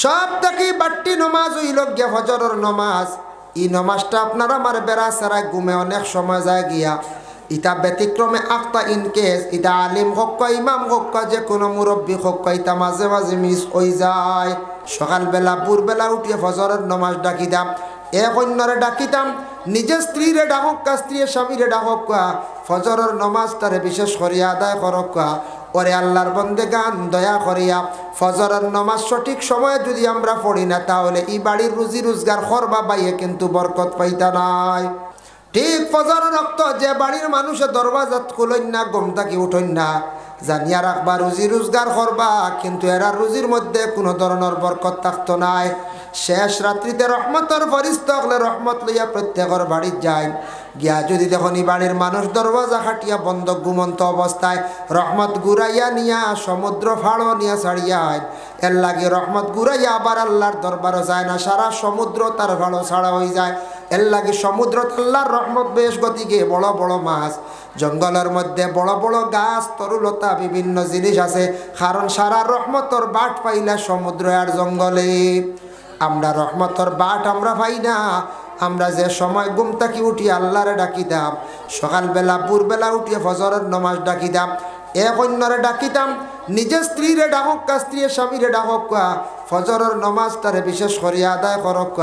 সব থেকে বাড়তি নমাজ হইল গিয়া ফজরের নমাজ। এই নমাজটা আপনার আমার বেড়া সারা ঘুমে অনেক সময় যায় গিয়া, ইটা ব্যতিক্রমে আখতা ইনকেস ইটা আলিম হোক ইমাম হোক যে কোনো মুরব্বী হোক ইটা মাঝে মাঝে মিস হয়ে যায়। সকালবেলা ভোরবেলা উঠিয়ে ফজরের নমাজ ডাকিতাম, এক অন্যরে ডাকিতাম, নিজের স্ত্রীরে ডাকক, স্ত্রীর স্বামীরে ডাকক, ফজরের নমাজটারে বিশেষ করিয়া আদায় করক। ওরে আল্লাহর বন্দেগান দয়া করিয়া ফজরের নমাজ সঠিক সময়ে যদি আমরা পড়ি না, তাহলে এই বাড়ির রুজি রোজগার করবা বাইয়ে কিন্তু বরকত পাইতা নাই। ঠিক ফজরের রক্ত যে বাড়ির মানুষে দরওয়াজাত খুলইন না, ঘুম থাকি উঠইন না, জানিয়া রাখবা রুজি রোজগার করবা, কিন্তু এরা রুজির মধ্যে কোনো ধরনের বরকত থাকতো নাই। শেষ রাত্রিতে রহমতের ফরিস্তা হলে রহমত লইয়া প্রত্যেকের বাড়ি যায় গিয়া যদি দেখুন এই বাড়ির মানুষ দরওয়াজা খাটিয়া বন্ধ ঘুমন্ত অবস্থায় রহমত ঘুরাইয়া নিয়া সমুদ্র ফাড়ো নিয়া ছাড়িয়া এর লাগে রহমত ঘুরাইয়া আবার আল্লাহর দরবারও যায় না, সারা সমুদ্র তার ফাড়ো ছাড়া হয়ে যায়। এর লাগে সমুদ্র আল্লাহর রহমত বেশ গতিকে বড় বড় মাছ, জঙ্গলের মধ্যে বড় বড় গাছ তরুলতা বিভিন্ন জিনিস আছে, কারণ সারা রহমতর বাট পাইলা সমুদ্র আর জঙ্গলে। আমরা রহমতর বাট আমরা পাই না। আমরা যে সময় ঘুম থাকি উঠি আল্লাহরে ডাকিতাম, সকালবেলা ভোরবেলা উঠিয়ে ফজরের নমাজ ডাকিতাম, এক অন্যরে ডাকিতাম, নিজের স্ত্রীরে ডাকক, স্ত্রীর স্বামীরে ডাকক, ফজরের নমাজটারে বিশেষ করিয়া আদায় করক।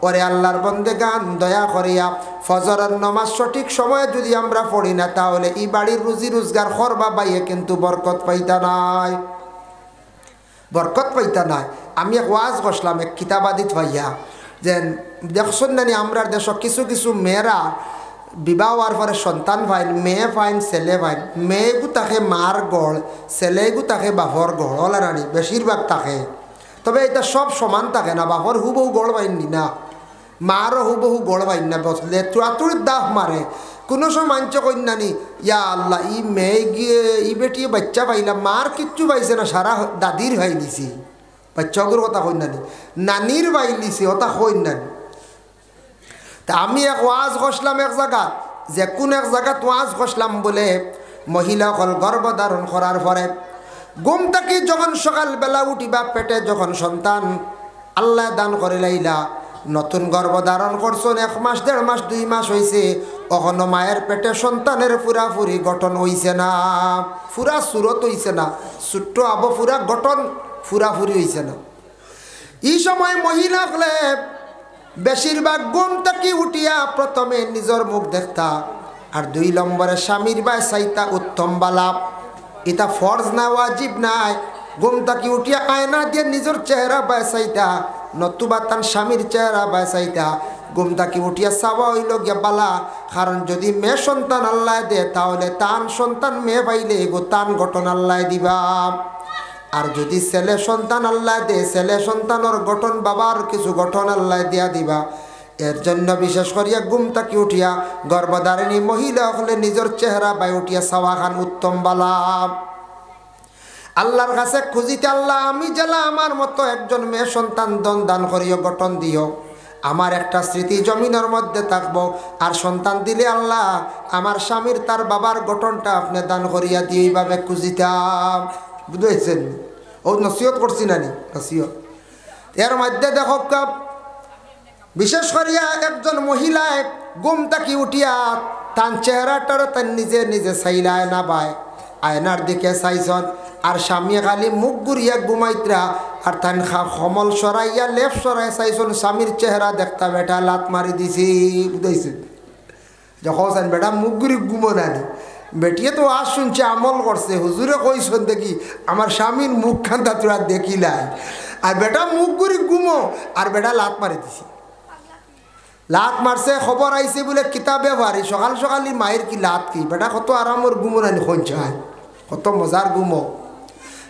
ওরে আল্লাহর বন্দেগান দয়া করিয়া ফজরের নমাজ সঠিক সময়ে যদি আমরা পড়ি না, তাহলে এই বাড়ির রুজি রোজগার করবা বাইয়ে কিন্তু বরকত পাইতা নাই, বরকত পাইতা নাই। আমি এক ওয়াজ করলাম এক কিতাবাদিত ভাইয়া, যে দেখছেন নানি আমরা দেশ কিছু কিছু মেয়েরা বিবাহ হওয়ার পরে সন্তান পাইন, মেয়ে পাইন ছেলে পাইন, মেয়েগু তাকে মার গড়, ছেলেগু তাকে বাপর গড়, হলে নানি বেশিরভাগ থাকে। তবে এটা সব সমান থাকে না, বাপর হুবহু গড় পাইনি না, মারও হুবহু গড় পাইন না, বসলে তুড়াতুড়ি দাহ মারে। কোনো সময় মাঞ্চ কন্যানি ইয়া আল্লাহ ই মেয়ে গিয়ে ই বেটিয়ে বাচ্চা পাইলাম, মার কিচ্ছু পাইছে না, সারা দাদির ভাই নিছি, বাচ্চাগুর কথা কন্যানি নানির ভাই নিছি ওটা কন্যানি। তা আমি এক ওয়াজ করলাম এক জায়গা, যে কোন এক জায়গাত ওয়াজ করলাম বলে মহিলাসকল গর্ভধারণ করার পরে ঘুম থাকি যখন সকালবেলা উঠিবা, পেটে যখন সন্তান আল্লাহ দান করে লাইলা, নতুন গর্ভধারণ করছেন 1 মাস 1.5 মাস 2 মাস হয়েছে, কখনো মায়ের পেটে সন্তানের পুরাপুরি গঠন হইছে না, পুরা সুরত হইছে না, ছোট্ট আবো পুরা গঠন পুরাপুরি হইছে না। এই সময় মহিলা হলে বেশিরভাগ ঘুম থাকি উঠিয়া প্রথমে নিজের মুখ দেখতা, আর 2 নম্বরে স্বামীর বাই চাইতা উত্তম বালাপ। এটা ফরজ না ওয়াজিব নাই, ঘুম থাকি উঠিয়া আয়না দিয়ে নিজের চেহারা বাই চাইতা, নতুবা তার স্বামীর চেহারা বাই চাইতা। ঘুম থাকি উঠিয়া চাওয়া হইল গিয়া বালা, কারণ যদি মেয়ে সন্তান আল্লাহ দে, তাহলে তান সন্তান মেয়ে পাইলে গো তান গঠন আল্লাহ দিবা, আর যদি ছেলে সন্তান আল্লাহ দে, ছেলে সন্তানের গঠন বাবার কিছু গঠন আল্লাহ দিয়া দিবা। এর জন্য বিশেষ করিয়া ঘুম থাকি উঠিয়া গর্ভধারিণী মহিলা হলে নিজের চেহারা বাই উঠিয়া চাওয়া খান উত্তম বালা। আল্লাহর কাছে খুঁজিতে, আল্লাহ আমি জেলা আমার মতো একজন মেয়ে সন্তান দান করিও, গঠন দিও, আমার একটা স্মৃতি জমিনের মধ্যে থাকবো, আর সন্তান দিলে আল্লাহ আমার স্বামীর তার বাবার গঠনটা আপনি দান করিয়া দিয়ে এইভাবে খুঁজিতাম। বুঝেছেন? ও নসিহত করছি নানি নসিহত। এর মধ্যে দেখো বিশেষ করিয়া একজন মহিলায় ঘুম থাকি উঠিয়া তার চেহারাটারও তার নিজে নিজে চাইলা, আয়না বায় আয়নার দিকে চাইছন, আর স্বামী খালি মুখ ঘুরিয়া ঘুমাইতরা, আর তান সমল সরাইয়া লেফ সরাই চাইছন, স্বামীর চেহারা দেখতা বেটা লাত মারি দিছি। বুঝাইছেন? যখন বেটা মুখ ঘুরি ঘুমো নানি, বেটিয়ে তো আজ শুনছে আমল করছে, হুজুরে কইসন দেখি আমার স্বামীর মুখ খান্তা তোরা দেখিলাই, আর বেটা মুখ ঘুরি ঘুমো, আর বেটা লাত মারি দিছি। লাত মারছে, খবর আইছে বলে কিতাবে বাড়ি সকাল সকালই মায়ের কি লাত কি, বেটা কত আরামর ঘুমো নানি, খঞ্চায় কত মজার ঘুমো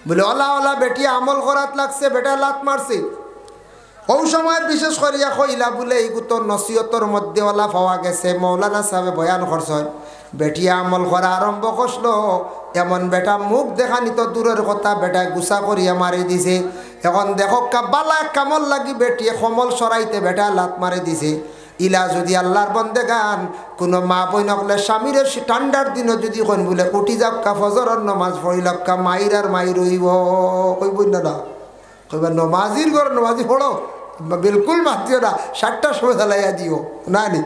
বলে ওলা ওলা বেটি আমল করাত লাগছে, বেটা লাত মারছে। ওই সময় বিশেষ করিয়া কইলা বলে এইগুতো নসিহতর মধ্যে ওলা পাওয়া গেছে, মৌলানা সাহেবে বয়ান করছেন, বেটিয়া আমল করা আরম্ভ করলো, এমন বেটা মুখ দেখা নিত দূরের কথা, বেটায় গুছা করিয়া মারি দিছে। এখন দেখো বালা কামল লাগি বেটিয়ে কমল সরাইতে বেটা লাত মারি দিছে। ইলা যদি আল্লাহর বন্দে গান কোনো মা বই নকলে স্বামীর ঠান্ডার দিনও যদি কইন বলে উঠি যাক্কা ফজরের নমাজ পড়ি লক্কা মাইর আর মাইর হইব, কইব না কইবা নমাজির ঘর নমাজি পড়ো বিলকুল মাতিও না 7টার সময় চালাইয়া দিও না নি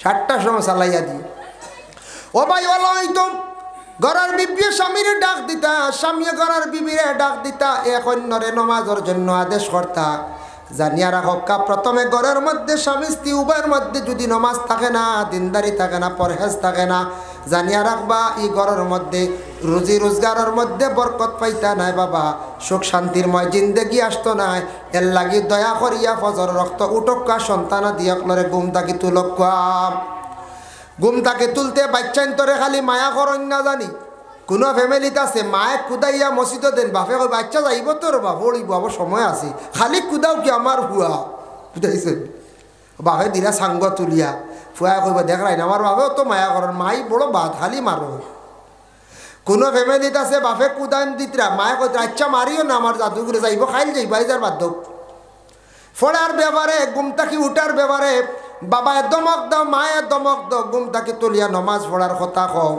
7টার সময় চালাইয়া দিও ও ভাই বলো হয়তো ঘরের বিবি স্বামীরে ডাক দিতা স্বামী ঘরের বিবিরে ডাক দিতা এক অন্যরে নমাজের জন্য আদেশ করতা জানিয়া রাখা প্রথমে ঘরের মধ্যে স্বামী স্ত্রী উভয়ের মধ্যে যদি নমাজ থাকে না দিনদারি থাকে না পরহেজ থাকে না জানিয়া রাখবা এই ঘরের মধ্যে রুজি রোজগারের মধ্যে বরকত পাইতা নাই বাবা সুখ শান্তিরময় জিন্দেগি আসতো নাই এর লাগি দয়া করিয়া ফজর রক্ত উঠক্কা সন্তানা দিয়কলরে ঘুম তাকি তুলক্কা ঘুম তাকে তুলতে বাচ্চান তোরে খালি মায়া করন না জানি কোনো ফ্যামিলিতে আছে মায়ে কুদাইয়া মসজিদ দেন বাপে কই বাচ্চা যাইব তোর বাপ পড়িব আবার সময় আছে খালি কুদাও কি আমার হুয়া কুদাইছে বাপে দিলা সাঙ্গ তুলিয়া ফুয়া কইব দেখাই না আমার বাপেও তো মায়া করেন মাই বড় বাদ খালি মারো কোনো ফ্যামিলিতে আছে বাপে কুদান দিতরা মায়ে কই আচ্ছা মারিও না আমার জাদুঘরে যাইব খাইল যাইব যার বাধ্য ফোড়ার ব্যাপারে ঘুম তাকি উঠার ব্যাপারে বাবা দমক দাও মায়ে দমক দাও ঘুম তাকি তুলিয়া নমাজ পড়ার কথা কও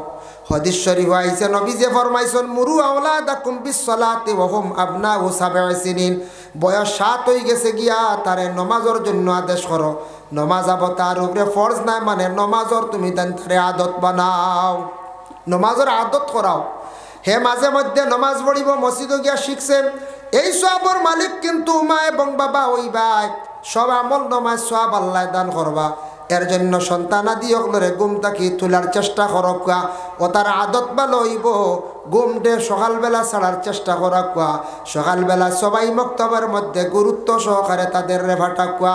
হাদিস শরীফ আইছে নবী যে ফরমাইছেন মুরু আওলাদাকুম বিসসালাতি ওয়া হুম আবনাউ সাবঈ সিনিন বয়স 7 হই গেছে গিয়া তারে নমাজের জন্য আদেশ করো নমাজ তার উপরে ফরজ নাই মানে নমাজের তুমি তারে আদত বানাও নমাজের আদত করাও হে মাঝে মধ্যে নমাজ পড়িব মসজিদে গিয়া শিখছে এই সওয়াবের মালিক কিন্তু মা এবং বাবা ওই ভাই সব আমল নমাজ সওয়াব আল্লাহ দান করবা এর জন্য সন্তানাদি অগলরে ঘুম তাকি তোলার চেষ্টা করকা ও তার আদত ভালো হইব ঘুমটে সকালবেলা ছাড়ার চেষ্টা করাকা সকালবেলা সবাই মক্তবের মধ্যে গুরুত্ব সহকারে তাদের রেভাটাকা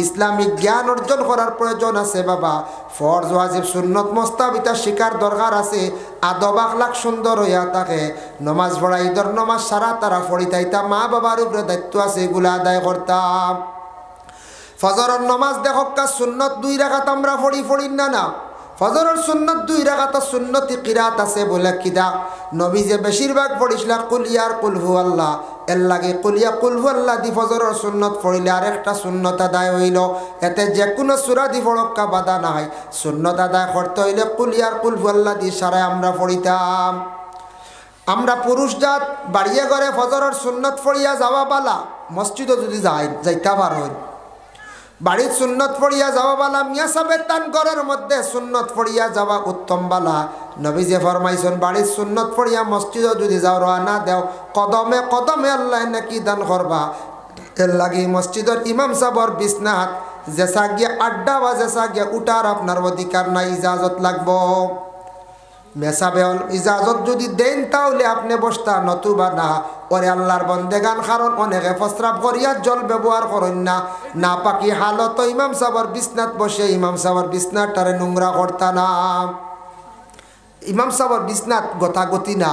ইসলামিক জ্ঞান অর্জন করার প্রয়োজন আছে বাবা ফরজ ওয়াজিব সুন্নত মোস্তাবিতা শিকার দরকার আছে আদব আখলাক সুন্দর হইয়া থাকে নমাজ পড়া ঈদের নমাজ সারা তারা পড়িতাইতা মা বাবার উপরে দায়িত্ব আছে এগুলা আদায় করতাম ফজরের নমাজ দেখকা সুন্নত 2 রাকাত আমরা পড়ি না ফজরের সুন্নত 2 রাকাত সুন্নতি কিরাত আছে বলে কিদা নবী যে বেশিরভাগ পড়িছিলা কুল ইয়ার কুল হু আল্লাহ এর লাগে কুল ইয়া কুল হু আল্লাহ দি ফজরের সুন্নত পড়িলে আরেকটা সুন্নত আদায় হইল এতে যে কোনো সূরা দি পড়কা বাধা নাই সুন্নত আদায় করতে হইলে কুল ইয়ার কুল হু আল্লাহ দি সারা আমরা পড়িতাম আমরা পুরুষ জাত বাড়িয়ে ঘরে ফজরের সুন্নত পড়িয়া যাওয়া বালা মসজিদে যদি যাইতা পারো বাড়ির সুন্নত পড়িয়া যাওয়া বালা মিয়া সাহেবের তান ঘরের মধ্যে সুন্নত পড়িয়া যাওয়া উত্তম বালা নবী যে ফরমাইছেন বাড়ির সুন্নত পড়িয়া মসজিদে যদি যাও রওনা দেও কদমে কদমে আল্লাহ নাকি দান করবা এর লাগি মসজিদের ইমাম সাহেবর বিছনাত যেসা গিয়া আড্ডা বা যেসা গিয়া উঠার আপনার অধিকার নাই ইজাজত লাগবো মেসাবে ইজাজত যদি দেন তাহলে আপনি বসতা নতুবা না ওরে আল্লাহর বন্দেগান কারণ অনেকে প্রস্রাব করিয়া জল ব্যবহার করেন না পাকি হালত ইমাম সাহেবের বিছনাত বসে ইমাম সাহেবের বিছনাটারে নোংরা করতা না ইমাম সাহেবের বিছনাত গতাগতি না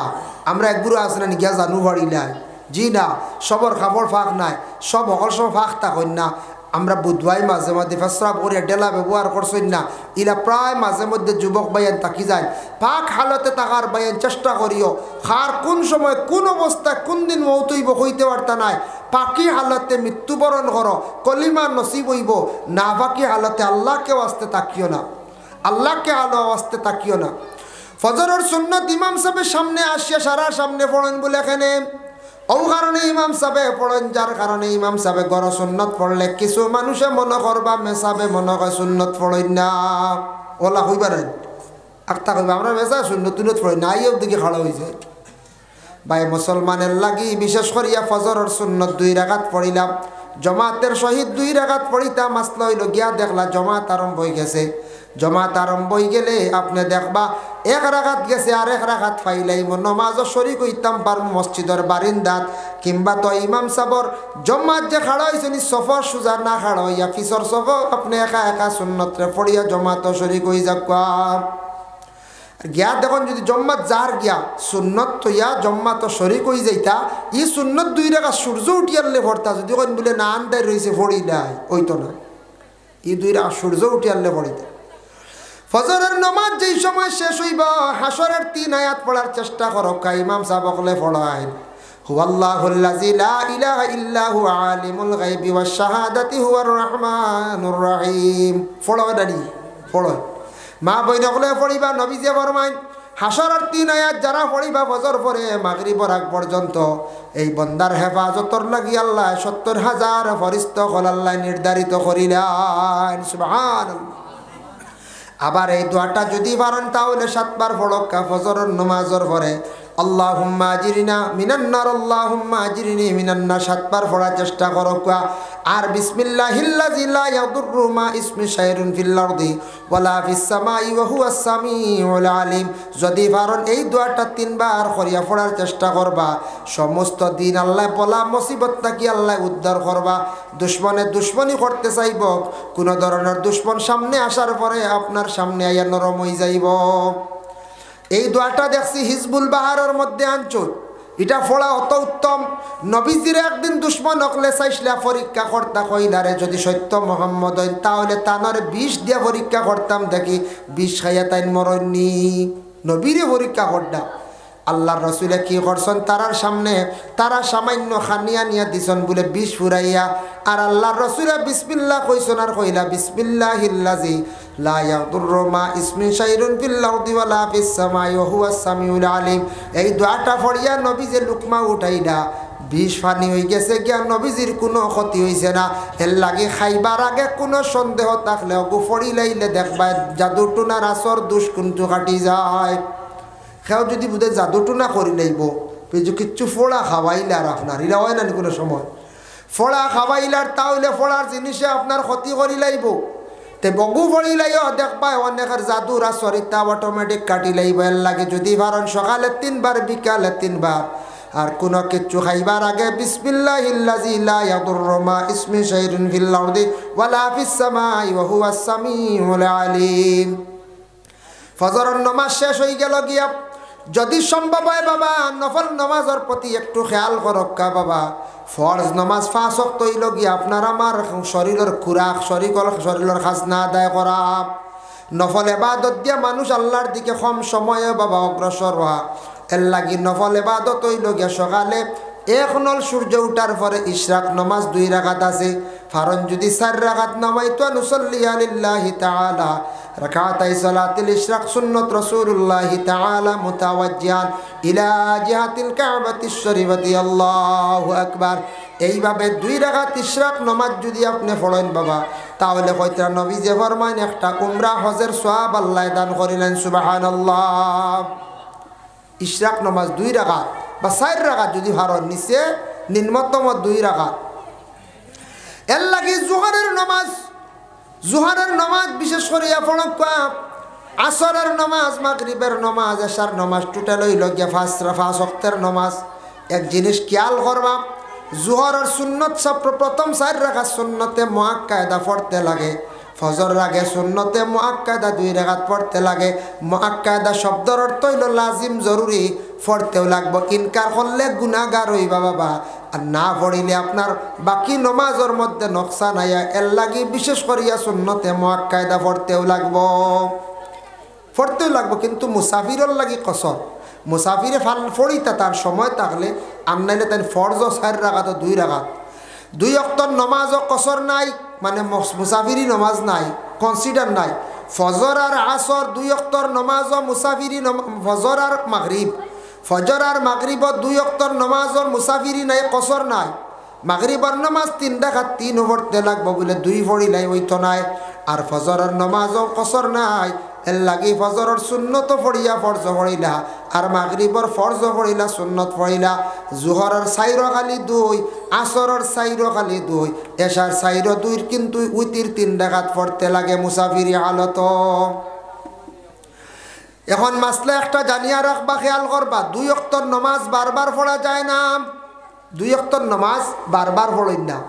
আমরা একগুলো আসলেন গিয়া জানু বাড়িলাই জি না সবর খাবার ফাঁক নাই সব অকল সব ফাঁক থাকেন না আমরা বুধবাই মাঝে মধ্যে প্রস্রাব করে ডেলা ব্যবহার করছেন না ইলা প্রায় মাঝে মধ্যে যুবক বাইন তাকি যায় পাক হালতে থাকার বাইন চেষ্টা করিও খার কোন সময় কোন অবস্থা কোন দিন মৌতইব হইতে পারতা নাই পাকি হালতে মৃত্যুবরণ করো কলিমা নসিব হইব না পাকি হালতে আল্লাহকে আসতে তাকিও না আল্লাহকে আলো আসতে তাকিও না ফজরের সুন্নত ইমাম সাহেবের সামনে আসিয়া সারা সামনে পড়েন বলে এখানে ও কারণে ইমাম সাহেব পড়েন যার কারণে ইমাম সাহেব গড় সুন্নত পড়লে কিছু মানুষে মনে করবা মেসাবে মনে করে সুন্নত পড়েন না ওলা হইবারেন আক্তা কইবা আমরা মেসা সুন্নত তুনত পড়ি না এই দিকে খাড়া হয়েছে ভাই মুসলমানের লাগি বিশেষ করিয়া ফজরের সুন্নত 2 রাকাত পড়িলাম জমাতের সহিত 2 রাকাত পড়িতাম আসলে হইল গিয়া দেখলা জমাত আরম্ভ হয়ে গেছে জমাত আরম্ভ হয়ে গেলে আপনি দেখবা 1 রাকাত গেছে আর 1 রাকাত ফাইলাই নমাজও শরীক হইতাম পার মসজিদের বারিন্দাত কিংবা তো ইমাম সাহেবর জমাত যে খাড়া হয়েছে নি সফর সুজা না খাড়া হইয়া ফিসর সফর আপনি একা একা সুন্নতরে পড়িয়া জমাতও শরীক হয়ে যাক গিয়া দেখুন যদি জম্মাত যার গিয়া সুন্নত তো ইয়া জম্মাত শরীক হয়ে যাইতা ই সুন্নত 2 রাকাত সূর্য উঠিয়ালে ভরতা যদি কোন বলে না আন্দায় রয়েছে ফড়ি নাই ওই তো না ই 2 রাকাত সূর্য উঠিয়ালে পড়িতা ফজরের নামাজ যেই সময় শেষ হইবা হাসরের 3 আয়াত পড়ার চেষ্টা করো কা ইমাম সাহেব বলে পড়ায় হুয়াল্লাহুল্লাযী লা ইলাহা ইল্লা হু আলিমুল গায়বি ওয়াশ শাহাদাতি হুয়ার রহমানুর রহিম পড়ো দাঁড়ি পড়ো মা বইন বলে পড়িবা নবী যে ফরমায় হাসরের 3 আয়াত যারা পড়িবা ফজর পরে মাগরিবর আগ পর্যন্ত এই বান্দার হেফাজতর লাগি আল্লাহ 70,000 ফেরেশতা হল আল্লাহ নির্ধারিত করিলেন সুবহানাল্লাহ। আবার এই দোয়াটা যদি পারেন তাহলে 7 বার পড়কা ফজরের নামাজের পরে আল্লাহুম্মা আজিরনা মিনান নার আল্লাহুম্মা আজিরনি মিনান নার 7 বার পড়ার চেষ্টা করো। আর বিসমিল্লাহিল্লাযী লা ইয়াদুররু মা ইসমি শাইউন ফিল আরদি ওয়ালা ফিস সামাই ওয়া হুয়াস সামিউল আলিম। যদি পারেন এই দোয়াটা 3 বার করিয়া পড়ার চেষ্টা করবা, সমস্ত দিন আল্লাহ বলা মুসিবত থেকে আল্লাহ উদ্ধার করবা। দুশমনে দুশমনি করতে চাইব, কোন ধরনের দুশমন সামনে আসার পরে আপনার সামনে আইয়া নরম হয়ে যাইব। এই দোয়াটা দেখছি হিজবুল বাহারের মধ্যে আনছো, এটা পড়া অত উত্তম। নবীজির একদিন দুশ্মন হকলে চাইছিলা পরীক্ষা করতা কইলারে যদি সত্য মোহাম্মদ হইন তাহলে তানর 20 দিয়া পরীক্ষা করতাম, দেখি 20 খাইয়া তাইন মরণনি। নবীরে পরীক্ষা করডা আল্লাহর রসুলে কি করছেন তারার সামনে, তারা সামান্য খানিয়া নিয়া দিছেন বলে 20 ফুরাইয়া। আর আল্লাহর রসুলে বিসমিল্লাহ কইছেন আর কইলা বিসমিল্লাহিল্লাযী লা ইয়াদুররু মা ইসমি শাইউন ফিল আরদি ওয়ালা ফিস সামাই ওয়া হুয়াস সামিউল আলিম। এই দোয়াটা পড়িয়া নবী যে লুকমা উঠাইলা 20 পানি হয়ে গেছে গিয়া, নবীজির কোনো ক্ষতি হয়েছে না। এর লাগে খাইবার আগে কোনো সন্দেহ থাকলে ওগু পড়ি লাইলে দেখবা জাদু টুনার আসর দুষ কিন্তু কাটি যায়। সেও যদি বুধে জাদুটো না করি লাইব কিচ্ছু ফোড়া খাওয়াইলে আর আপনার ইলা হয় না কোনো সময় ফোড়া খাওয়াইলার তাহলে ফোড়ার জিনিসে আপনার ক্ষতি করি লাইব। তে বগু ফড়ি লাইও দেখবা অনেকের জাদুর আসরিতা অটোমেটিক কাটি লাইব। এর লাগে যদি পারেন সকালে 3 বার বিকালে 3 বার, আর কোনো কিচ্ছু খাইবার আগে বিসমিল্লাহিল্লাযী লা ইয়াদুররু মা ইসমি শাইউন ফিল আরদি ওয়ালা ফিস সামাই ওয়া হুয়াস সামিউল আলিম। ফজরের নামাজ শেষ হয়ে গেল গিয়া, যদি সম্ভব হয় বাবা নফল নামাজের প্রতি একটু খেয়াল করক্কা বাবা। ফরজ নামাজ 5 ওয়াক্ত হইল গিয়া আপনার আমার শরীরের খুরাক শরীরের খাজনা আদায় করা। নফল ইবাদত দিয়া মানুষ আল্লাহর দিকে কম সময়ে বাবা অগ্রসর হওয়া। এর লাগি নফল ইবাদত হইল গিয়া সকালে 1 নল সূর্য উঠার পরে ইশরাক নামাজ 2 রাকাত আছে। ফারন যদি 4 রাকাত নামাইতো নুসাল্লি লিল্লাহি তাআলা রাকাতাই সালাতুল ইশরাক সুন্নাত রাসূলুল্লাহি তাআলা মুতাওয়াজ্জিহান ইলা জিহাতিল কাবাতিশ শরীফাতি আল্লাহু আকবার। এইভাবে 2 রাকাত ইশরাক নামাজ যদি আপনি পড়েন বাবা, তাহলে কয়টা নবী যে ফরমান একটা উমরা হজের সওয়াব আল্লাহ দান করিলেন সুবহানাল্লাহ। ইশরাক নামাজ 2 রাকাত বা 4 রাকাত যদি হারন নিচে নিম্নতম 2 রাকাত। এর লাগি জোহরের নামাজ বিশেষ করে পড়কা, আসরের নামাজ, মাগরিবের নামাজ, এশার নামাজ টোটাল হইল গিয়া 5 ওয়াক্তের নামাজ। এক জিনিস খেয়াল করবা, জোহরের সুন্নত প্রথম 4 রাকাত সুন্নতে মুআক্কাদা পড়তে লাগে। ফজর আগে সুন্নতে মুআক্কাদা 2 রাকাত পড়তে লাগে। মুআক্কাদা শব্দের অর্থ হইল লাজিম জরুরি, পড়তেও লাগবো। ইনকার করলে গুনাহগার হইবা বাবা, আর না পড়িলে আপনার বাকি নমাজের মধ্যে নকশান আয়া। এর লাগি বিশেষ করিয়া সুন্নতে মুআক্কাদা পড়তেও লাগবো কিন্তু মুসাফিরের লাগি কসর। মুসাফিরে ফড়িতা তার সময় থাকলে আর নাইলে তাই ফরজ 4 রাকাত 2 রাকাত 2 ওয়াক্তর নমাজও কসর নাই, মানে মুসাফিরি নমাজ নাই, কনসিডার নাই। ফজর আর আসর 2 ওয়াক্তর নমাজও মুসাফিরি ফজর আর মাগরিব 2 ওয়াক্তর নমাজর মুসাফিরি নাই, কসর নাই। মাগরিবর নামাজ 3 রাকাত 3 পড়তে লাগবো বলে 2 পড়িলাই হইতো নাই। আর ফজরের নামাজও কসর নাই, এর লাগি ফজরের সুন্নত পড়িয়া ফরজ পড়িলা, আর মাগরিবর ফরজ পড়িলা সুন্নত পড়িলা। জোহরের 4 খালি 2, আসরের 4 খালি 2, এশার 4 2 কিন্তু উইতির 3 রাকাত পড়তে লাগে মুসাফিরি হালত। এখন মাসলা একটা জানিয়া রাখবা, খেয়াল করবা, 2 ওয়াক্তর নামাজ বারবার পড়া যায় না। 2 ওয়াক্তর নামাজ বারবার পড়েন না।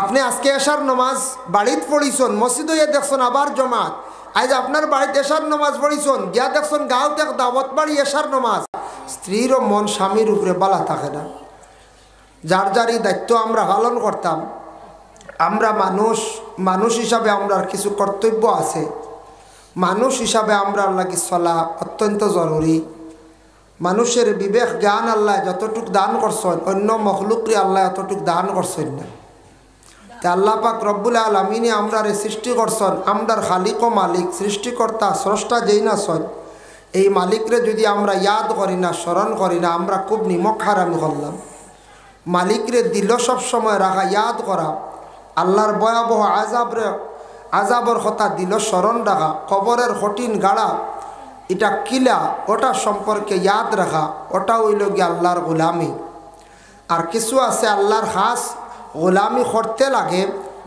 আপনি আজকে এশার নামাজ বাড়িতে পড়িছেন, মসজিদে দেখছেন আবার জমাত। আজ আপনার বাড়িতে এশার নামাজ পড়িছেন, গিয়া দেখছেন গাঁওতে দাওয়াত বাড়ি এশার নামাজ। স্ত্রীরও মন স্বামীর উপরে বালা থাকে না। যার যারই দায়িত্ব আমরা পালন করতাম। আমরা মানুষ হিসাবে আমরা কিছু কর্তব্য আছে। মানুষ হিসাবে আমরা লাগি চলা অত্যন্ত জরুরি। মানুষের বিবেক জ্ঞান আল্লাহ যতটুক দান করছেন, অন্য মখলুকরে আল্লাহ এতটুক দান করছেন না। তা আল্লাহ পাক রব্বুল আলামিনে আমরারে সৃষ্টি করছেন, আমরার খালিক ও মালিক, সৃষ্টিকর্তা স্রষ্টা যেই না ছন, এই মালিকরে যদি আমরা ইয়াদ করি না, স্মরণ করি না, আমরা খুব নিমক হারামি করলাম। মালিকরে দিল সব সময় রাখা, ইয়াদ করা, আল্লাহর ভয়াবহ আজাবর কথা দিল স্মরণ রাখা, কবরের কঠিন গাড়া এটা কিলা, ওটা সম্পর্কে ইয়াদ রাখা, ওটা হইল গিয়ে আল্লাহর গোলামি। আর কিছু আছে আল্লাহর খাস গোলামি করতে লাগে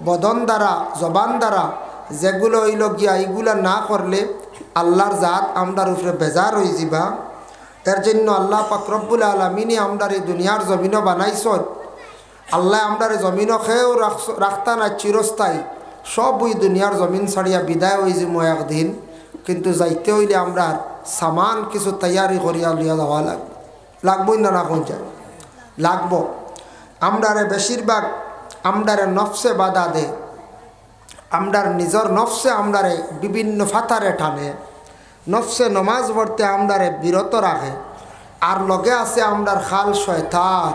বদন দ্বারা, জবান দ্বারা, যেগুলো হইল গিয়া এইগুলা না করলে আল্লাহর জাত আমরার উপরে বেজার হয়ে যাবা। এর জন্য আল্লাহ পাক রব্বুল আলামিনে আমরার এই দুনিয়ার জমিনও বানাইছত। আল্লাহ আমরার জমিনও খেয়েও রাখতা না চিরস্থায়ী, সব ওই দুনিয়ার জমিন ছাড়িয়া বিদায় হয়ে যাবো একদিন। কিন্তু যাইতে হইলে আমরা সামান কিছু তৈয়ারি করিয়া লিয়া যাওয়া লাগবই না, না কোন যায় লাগবো। আমরারে বেশিরভাগ আমরারে নফসে বাধা দে, আমরার নিজের নফসে আমরারে বিভিন্ন ফাতারে টানে, নফসে নমাজ পড়তে আমরারে বিরত রাখে। আর লগে আছে আমরার খাল শয়তান,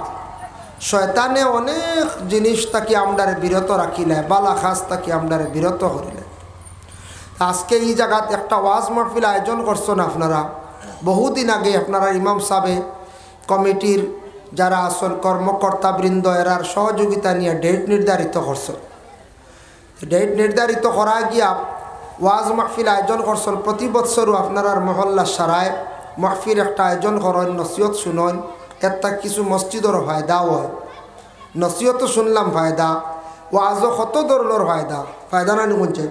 শয়তানে অনেক জিনিস তাকে আমরারে বিরত রাখিলে, বালা খাস তাকে আমরারে বিরত করিলে। আজকে এই জায়গাত একটা ওয়াজ মাহফিল আয়োজন করছেন আপনারা, বহুদিন আগে আপনারা ইমাম সাহেব কমিটির যারা আসল কর্মকর্তাবৃন্দ এরার সহযোগিতা নিয়ে ডেট নির্ধারিত করছেন। ডেট নির্ধারিত করা গিয়া ওয়াজ মাহফিল আয়োজন করছেন। প্রতি বৎসরও আপনার মহল্লা সারায় মাহফিল একটা আয়োজন করেন, নসিহত শুনেন। একটা কিছু মসজিদের ফায়দা হয়, নসিহতও শুনলাম ফায়দা, ওয়াজও কত ধরনের ফায়দা না নিমুনছে।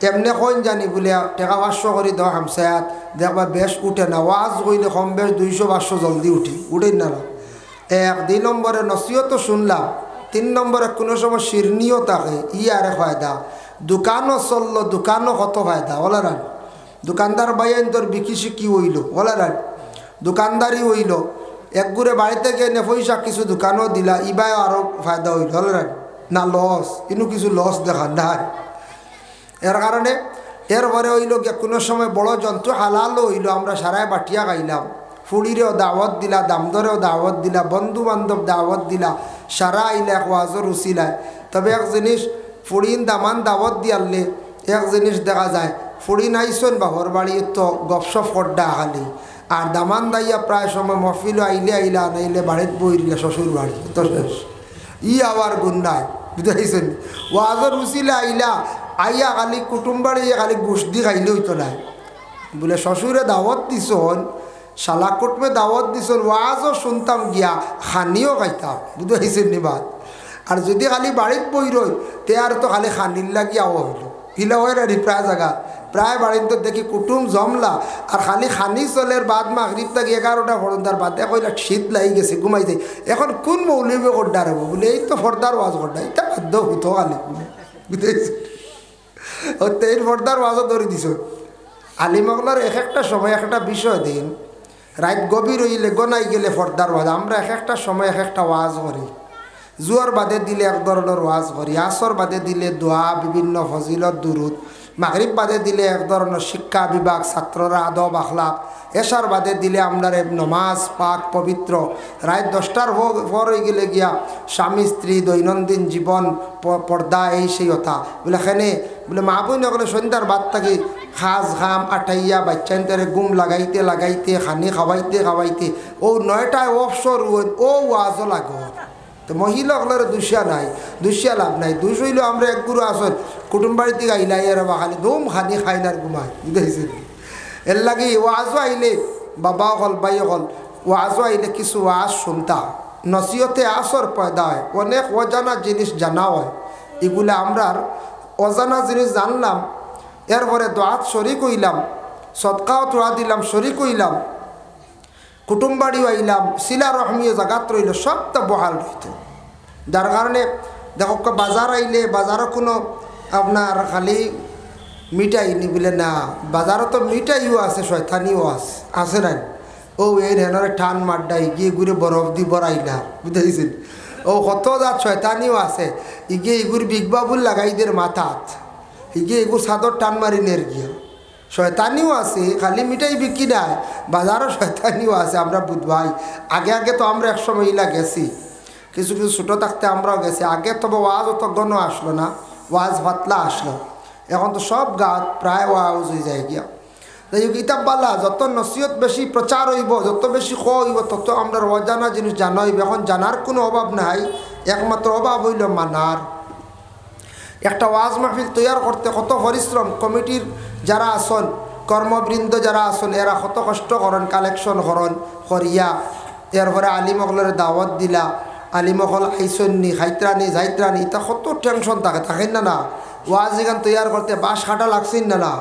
এমনি কইন জানি বলে টাকা 500 করে দেওয়া হামসায়াত দেখবা বেশ উঠে না, ওয়াজ কইলে কম বেশ 200-500 জলদি উঠেই না। 2 নম্বরে নসিহতও শুনলাম, 3 নম্বরে কোনো সময় শিরনিও থাকে, আরে ফায়দা। দোকানও চললো, দোকানও কত ফায়দা বলা রান। দোকানদার বাইন তোর বিকি শিকি হইল বলা রান, দোকানদারি হইল। একগুড়ে বাড়িতে গিয়ে নে পয়সা কিছু দোকানও দিলা, ইবাই আরও ফায়দা হইল বলা রান না, লস ইনু কিছু লস দেখা না। এর কারণে এরপরে হইল গিয়ে কোনো সময় বড় যন্ত্র হালালও হইল, আমরা সারায় বাটিয়া খাইলাম। ফুড়িরেও দাওয়াত দিলা, দামদরেও দাওয়াত দিলা, বন্ধু বান্ধব দাওয়াত দিলা, সারা আইলে এক ওয়াজর উচিলায়। তবে এক জিনিস ফুড়িন দামান দাওয়াত দিয়ালে এক জিনিস দেখা যায়, ফুড়ি নাইছেন বাহর বাড়ি তো গপসপ করডা খালি, আর দামান দাইয়া প্রায় সময় মহফিলও আইলে নাইলে বাড়িত বইলে শ্বশুর বাড়ি তো শেষ। আবার গুন্ডায় বুঝাইছেন, ওয়াজর উচিলে আইয়া খালি কুটুম্বাড়ি খালি গোষ্ঠী খাইলে হইতো না। বলে শ্বশুরে দাওয়াত দিছন, শালা কুটমে দাওয়াত দিছন, ওয়াজও শুনতাম গিয়া, খানিও খাইতাম বুঝাইছেন নিবাদ। আর যদি খালি বাড়িত বই রই তে আর তো খালি খানির লাগিয়াও হইল হিলা হয় রে। প্রায় জায়গা প্রায় বাড়িতে তো দেখি কুটুম জমলা আর খালি খানি চলের বাদ মাগরিব থাকি 11টা ফরদার বাদে কইলা শীত লাগি গেছে ঘুমাই যায়। এখন কোন মৌলবী করডার হবো বলে এই তো ফর্দার ওয়াজ করডা, এটা বাধ্য হতো খালি বুঝেছি। এই ফর্দার ওয়াজও ধরে দিছ। আলিমগলার একটা সময় একটা বিষয় দিন, রাত গভীর হইলে গনাই গেলে ফর্দার ওয়াজ। আমরা একটা সময় একটা ওয়াজ করি, জুয়ার বাদে দিলে এক ধরনের ওয়াজ করি, আসর বাদে দিলে দোয়া, বিভিন্ন ফজিলত দুরুদ, মাগরিব বাদে দিলে এক ধরনের শিক্ষা বিভাগ, ছাত্ররা আদব আখলাক, এশার বাদে দিলে আমরা নমাজ পাক পবিত্র, রাত 10টার পর হয়ে গেলে গিয়া স্বামী স্ত্রী দৈনন্দিন জীবন পর্দা এই সেই কথা বলে এখানে বলে মা বই নগরে সন্ধ্যার বাদ থাকি খাস ঘাম আঠাইয়া বাচ্চান্তরে গুম লাগাইতে লাগাইতে খানি খাওয়াইতে খাওয়াইতে ও 9টায় অবসর ও ওয়াজও লাগো। তো মহিলাগুলোর দুষিয়া নাই, দুষিয়া লাভ নাই। দুষ হইল আমরা এক গুরু আসল কুটুম বাড়িতে গাইলাই আর বা খালি দম খানি খাই না ঘুমাই বুঝেছি। এর লাগে ওয়াজও আইলে বাবা হল বাই হল ওয়াজও আইলে কিছু ওয়াজ শুনতা, নসিহতে আসর পয়দা হয়, অনেক অজানা জিনিস জানা হয়। এগুলো আমরার অজানা জিনিস জানলাম, এরপরে দোয়াত শরিক হইলাম, সৎকাও তোয়া দিলাম শরিক হইলাম, কুটুম বাড়িও আইলাম, শিলা রহমিও জাগাত রইল, সবটা বহাল রইত। যার কারণে দেখো বাজার আইলে বাজারও কোনো আপনার খালি মিঠাই নি বলে না, বাজারও তো মিঠাইও আছে, শয়তানিও আছে নাই। ও এই হেনরে ঠান মাড্ডাই গিয়ে ঘুরে বরফ দি বরাইলা বুঝাইছেন। ও কত জাত শয়তানিও আছে, ইগে এগুর বিগবাবুল লাগাইদের মাথাত, ইগে এগুর সাদর টান মারি নের গিয়া শয়তানিও আছে। খালি মিঠাই বিক্রি নাই, বাজারও শয়তানিও আছে। আমরা বুধভাই আগে তো আমরা একসময় ইলা গেছি, কিছু কিছু ছোটো থাকতে আমরাও গেছি। আগে তবে ওয়াজ অত গণ আসলো না, ওয়াজ পাতলা আসলো। এখন তো সব গাত প্রায় ওয়াজ হয়ে যায় গিয়া। তাই কিতাব বালা যত নসিহত বেশি প্রচার হইব, যত বেশি খ হইব, তত আমরা অজানা জিনিস জানা হইব। এখন জানার কোনো অভাব নাই, একমাত্র অভাব হইল মানার। একটা ওয়াজ মাহফিল তৈয়ার করতে কত পরিশ্রম, কমিটির যারা আসন, কর্মবৃন্দ যারা আসন, এরা কত কষ্ট করেন, কালেকশন করেন করিয়া এরপরে আলিমকলের দাওয়াত দিলা, আলিমকল আইসন্নি খাইত্রানি যাইত্রানি, এটা কত টেনশন থাকে, থাকেন না না। ওয়াজ এখান তৈয়ার করতে বাঁশ কাটা লাগছেন না না,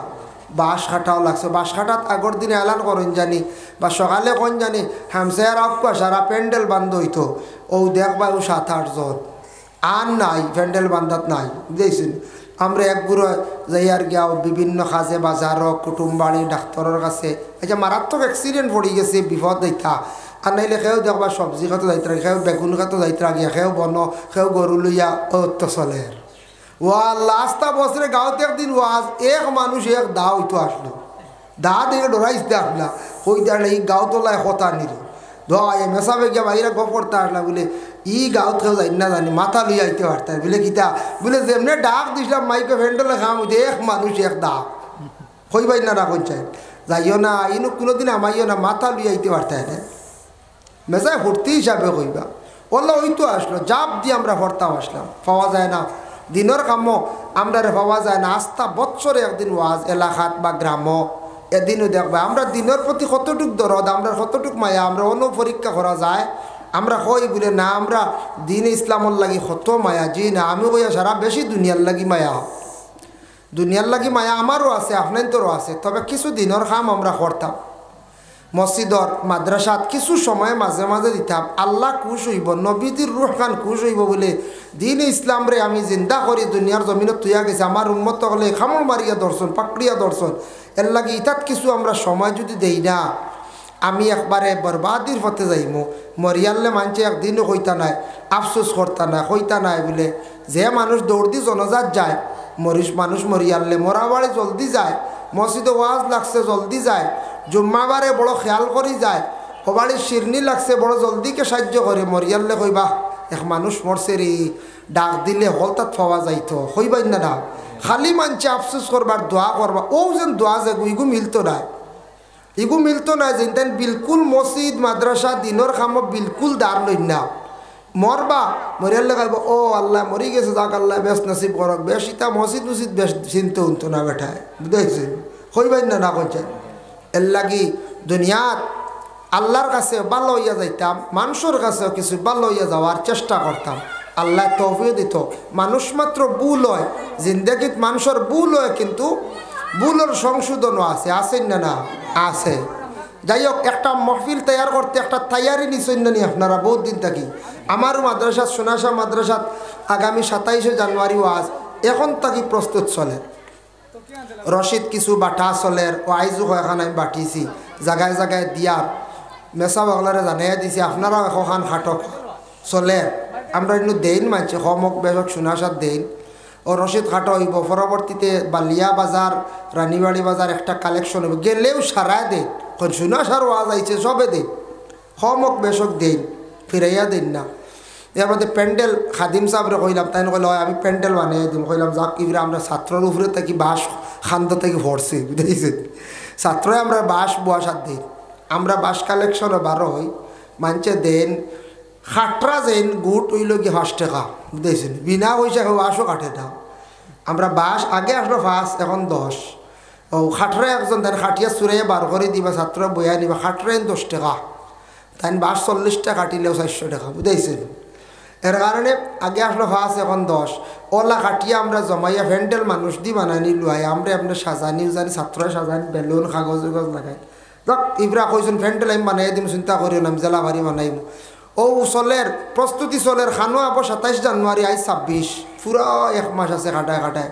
বাঁশ কাটাও লাগছে। বাঁশ কাটাত আগর দিনে এলান করেন জানি, বা সকালে কোন জানি হামসায়ার আফকা সারা প্যান্ডেল বান্ধ হইতো, ও দেখবা ও 7-8 জন আর নাই, প্যান্ডেল বান্ধাত নাই বুঝেছেন। আমরা একগুলো যাইয়ার গিয়াও বিভিন্ন কাজে বাজারও, কুটুম বাড়ি, ডাক্তারের কাছে। আচ্ছা মারাত্মক অ্যাক্সিডেন্ট পড়ে গেছে, বিপদ দিতা। আর নাইলে সেও দেখবা সবজি খাতো যাইতরা, সেও বেগুন খাতো যাইতরা গিয়া, সেও বন, সেও গরু লইয়া অত চলে। ওয়া লাস্টা বছরে গাঁৱতে একদিন ওয়াজ, এক মানুষ এক দা হইতো আসলো, দা দেখে ডরাইতে আসলা, কই দাঁড়লে এই গাঁও তোলায় কথা নিল ধোয়া মেসাবে গিয়া বাইরে গপ করতে আসলা, বলে ই গাঁত কেউ যাই না জানি, মাথা লইয়া আইতে পারতাম বলে কিতা, বলে যেমনি ডাক দিছিলাম মাইকে ফ্যান্ডলে খাম হইতে এক মানুষ এক দা কইবাই না রাখুন চাই, যাইও না ইনু কোনোদিন আমাইও না, মাথা লইয়া আইতে পারতাই না। মেসায় ভর্তি হিসাবে কইবা ওল্লা ওই তো আসলো, জাপ দিয়ে আমরা ভর্তাম আসলাম, পাওয়া যায় না দিনের কামও আমরা পাওয়া যায় না। আস্থা বৎসরে একদিন ওয়াজ এলাকাত বা গ্রাম, এদিনও দেখবা আমরা দিনের প্রতি কতটুক দরদ, আমরা কতটুক মায়া, আমরা অন্য পরীক্ষা করা যায়। আমরা কই বলে না আমরা দিন ইসলামর লাগি কত মায়া, জি না আমি কইয়া সারা বেশি দুনিয়ার লাগি মায়া, দুনিয়ার লাগি মায়া আমারও আছে, আপনাদেরও আছে। তবে কিছু দিনের কাম আমরা করতাম, মসজিদর মাদ্রাসাত কিছু সময় মাঝে মাঝে দিতাম। আল্লাহ খুশ হইব, নবীজির রুহ খান খুশ হইব বলে দিন ইসলাম রে আমি জিন্দা করি দুনিয়ার জমিনত তুইয়া গেছে, আমার উন্মত হলে খামড় মারিয়া দর্শন, পাকড়িয়া দর্শন, এর লাগে ইতাত কিছু আমরা সময় যদি দেই না, আমি একবারে বরবাদির পথে যাইমু। মরিয়ালে মানছে একদিনও কইতা নাই, আফসোস করতা নাই, কইতা নাই বলে যে মানুষ দৌড়দি জনজাত যায়, মানুষ মরিয়ালে মরা বাড়ি জলদি যায়, মসজিদে ওয়াজ লাগছে জলদি যায়, জুম্মাবারে বড় খেয়াল করি যায়, হবাড়ির শিরনি লাগছে বড় জলদিকে সাহায্য করে। মরিয়ালে কইবা এক মানুষ মরছে রে, ডাক দিলে হল তাত পাওয়া যাইতো, কইবাই না না, খালি মানছে আফসোস করবার দোয়া করবা। ও যেন দোয়া যে ইগু মিলতো না, ইগু মিলতো না যে তেন বিলকুল মসজিদ মাদ্রাসা দিনের কাম বিলকুল দাঁড় লইন না, মরবা মরিয়ালে গাইব ও আল্লাহ মরি গেছে, যাক আল্লাহ বেশ নসিব করক, বেশ ইতা মসজিদ মসজিদ বেশ চিনতে উনতো না বেঠায়, বুঝেছেন কইবাই না না কইছেন। এর লাগি দুনিয়াত আল্লাহর কাছে ভালো হইয়া যাইতাম, মানুষের কাছেও কিছু ভালো হইয়া যাওয়ার চেষ্টা করতাম, আল্লাহ তৌফিক দিত। মানুষ মাত্র ভুল হয়, জিন্দেগিত মানুষের ভুল হয়, কিন্তু ভুলের সংশোধনও আছে, আছেন না না আছে। যাই হোক, একটা মহফিল তৈয়ার করতে একটা তৈয়ারি নিছেন না নি আপনারা বহুত দিন থাকি। আমারও মাদ্রাসাত সোনাশা মাদ্রাসাত আগামী 27শে জানুয়ারি ওয়াজ এখন থাকি প্রস্তুত চলে, রশিদ কিছু বাটা চলের, ও আইজু এখন আমি বাটিছি জায়গায় জায়গায় দিয়ার, মেসা বাগলারে জানাইয়া দিছি আপনারাও এখন খাটক চলে, আমরা ইনু দেন মানছি হমক বেশক সোনাশাত দেন, ও রশিদ খাটো হইব। পরবর্তীতে বালিয়া বাজার, রানীবাড়ি বাজার একটা কালেকশন হইব, গেলেও সারায় দেন, সোনাশার ওয়াজ আইছে সবে দেন, হমক বেশক দেন, ফিরাইয়া দেন না। এর মধ্যে প্যান্ডেল খাদিম সাহেবরে কইলাম, তাই কইল আমি প্যান্ডেল বানিয়ে দিম, কইলাম যাক ইবরা আমরা ছাত্রের উপরে থাকি বাস খান্দ থেকে ভরছি, বুঝেছেন ছাত্রই আমরা বাস বসার দিন, আমরা বাস কালেকশনও 12 হই, মানছে দেন খাটরা যেন গুট ওইল গিয়ে 5 টাকা, বুঝেছেন বিনা পয়সা বাসও কাটে না। আমরা বাস আগে আসলো 5, এখন 10, ও খাটরা একজন দেন খাটিয়া চুরাইয়া বার করে দিবা, ছাত্র বইয়া নিবা, খাটরা 10 টাকা, তাই বাস 40 টাকা কাটিলেও 400 টাকা, বুঝেছেন। এর কারণে আগে আসলো 5, এখন 10, ওলা কাটিয়া আমরা জমাইয়া ভ্যান্ডেল মানুষ দি বানানি লুয়াই, আমরা আপনার সাজানি জানি, ছাত্ররা সাজানি, বেলুন কাগজ লাগাই যাক ইবরা কইছেন ভ্যান্ডেল আমি বানাই দিম, চিন্তা করিও না আমি জেলা ভারি বানাইম। ও চলের প্রস্তুতি চলের, খানো আব 27 জানুয়ারি, আজ 26, পুরা 1 মাস আছে কাটায় কাটায়।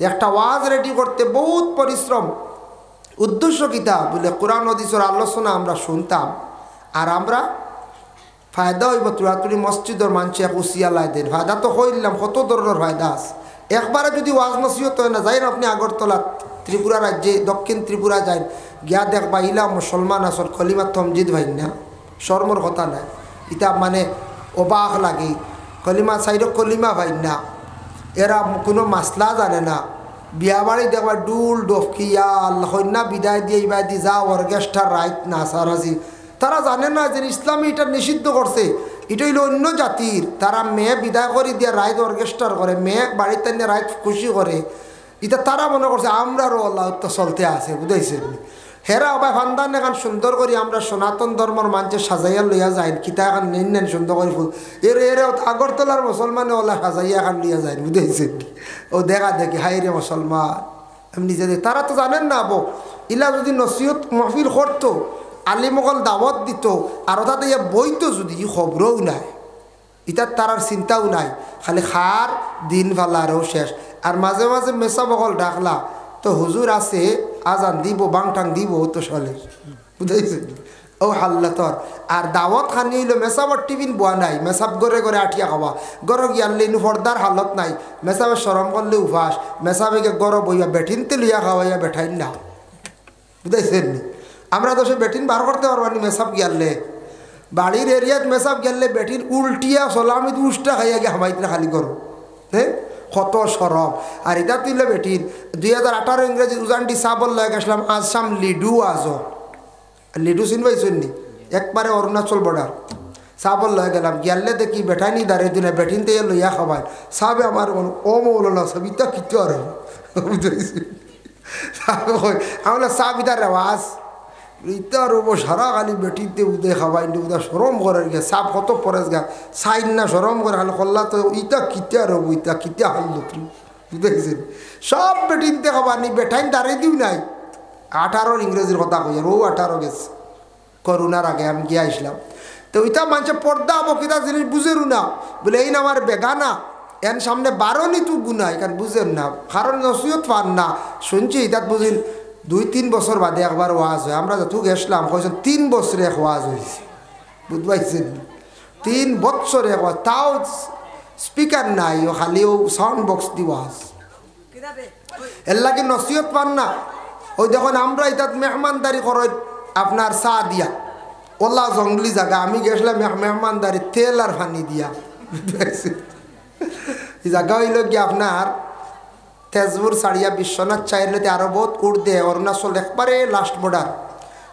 একটা ওয়াজ রেডি করতে বহুত পরিশ্রম, উদ্দেশ্য কিতা বলে কোরআন হাদিসের আলোচনা আমরা শুনতাম, আর আমরা ফায়দা হইব তুড়াতুড়ি মসজিদের মানুষ এক উসিয়ালাই দেন, ফায়দা তো হইলাম কত ধরনের ফায়দা আছে। একবারে যদি ওয়াজ নসিহত হয় না, যাই আপনি আগরতলা ত্রিপুরা রাজ্যে দক্ষিণ ত্রিপুরা যাই, গিয়া দেখবা ইলা মুসলমান আসল কলিমা তমজিদ ভাই না, শর্মর কথা নাই, ইটা মানে অবাক লাগে, কলিমা সাইড কলিমা ভাই না, এরা কোনো মাসলা জানে না, বিয়া বাড়ি দেখবা ডুল ডফকিয়া কন্যা বিদায় দিয়ে ইবা দি যা অর্কেস্ট্রার রাইট নাচারাজি তারা জানে না যে ইসলামে এটা নিষিদ্ধ করছে এটা হইল অন্য জাতির তারা মেয়ে বিদায় করে দিয়ে রাইত অর্কেস্ট্রার করে মেয়ে বাড়িতে নিয়ে রাইত খুশি করে এটা তারা মনে করছে আমরারও আল্লাহ তো চলতে আছে বুঝাইছেন হেরা আবার ফান্দান এখন সুন্দর করি আমরা সনাতন ধর্মর মানুষের সাজাইয়া লইয়া যাই কিতা এখন নেন নেন সুন্দর করে ফুল এর আগরতলার মুসলমানে ওলা সাজাইয়া এখন লইয়া যায় বুঝাইছেন ও দেখা দেখি হাই রে মুসলমান এমনি যে তারা তো জানেন না আবো ইলা যদি নসিহত মহফিল করতো আলিমগল দাওয়াত দিত আর তাতে ইয়া বইতো যদি খবরও নাই ইটার তারার চিন্তাও নাই খালি খার দিন ফালারও শেষ আর মাঝে মাঝে মেসা বগল ডাকলা তো হুজুর আছে আজান দিব বাংটাং দিব তো চলে বুঝাইছে ও হাল্লাতর আর দাওয়াত খানি হইল মেসাবর টিফিন বোয়া নাই মেসাব গড়ে গড়ে আঠিয়া খাওয়া গড় গিয়ালে ফর্দার হালত নাই মেসাবে সরম করলে উপাস মেসাবেকে গড় বইয়া বেঠিনতে লইয়া খাওয়াইয়া বেঠাইন না বুঝাইছেন নি আমরা তো সে বেঠিন বার করতে পারবানি মেসাব গিয়ালে বাড়ির এরিয়াত মেসাব গেলে বেঠিন উল্টিয়া সলামিত উষ্টা খাইয়া গিয়ে হামাইত না খালি করো হ্যাঁ কত সরব আর এটা তুইলে বেঠিন 2018 ইংরেজি উজানটি সাবল লয়ে গেছিলাম আসাম লিডু আজও লিডু চিনবাইছেন নি একবারে অরুণাচল বর্ডার সাবল লয়ে গেলাম গিয়ালে দেখি বেঠাইনি দাঁড়িয়ে দিনে বেঠিন দিয়ে লইয়া খাবাই সাবে আমার ও মৌলানা সবিতা কিচ্ছু আর বুঝাইছি সাবে কই আমরা সাবিদার রেওয়াজ ইতার সারা খালি বেটিতে উদে খাবাই উদা সরম করে গে সাপ কত পরেস গা সাইন না সরম করে খালি কল্লা তো ইটা কিতা রব ইটা কিতা হাল বুঝেছেন সব বেটিনতে খাবানি বেঠাইন দাঁড়িয়ে দিও নাই 18 ইংরেজির কথা কই আর ও 18 গেছে করোনার আগে আমি গিয়ে আসলাম তো ওইটা মানুষে পর্দা হবো কিতা জিনিস বুঝেরু না বলে এই না আমার বেগানা এর সামনে 12 নি তু গুনাই কারণ বুঝেন না কারণ নসিহত পান না শুনছি এটা বুঝেন 2-3 বছর বাদে একবার ওয়াজ হয় আমরা যত গেছিলাম কইছেন 3 বছরে এক ওয়াজ হয়েছে বুঝবাইছেন 3 বছরে এক ওয়াজ তাও স্পিকার নাই ও খালি ও সাউন্ড বক্স দি ওয়াজ এর লাগে নসিহত পান না ওই যখন আমরা এটা মেহমানদারি করাই আপনার চা দিয়া ওলা জঙ্গলি জায়গা আমি গেছিলাম মেহমানদারি তেল আর পানি দিয়া এই জায়গা হইল কি আপনার তেজপুর সারিয়া বিশ্বনাথ চাইলেতে আরো বহুত উর্দে অরুণাচল একবারে লাস্ট বর্ডার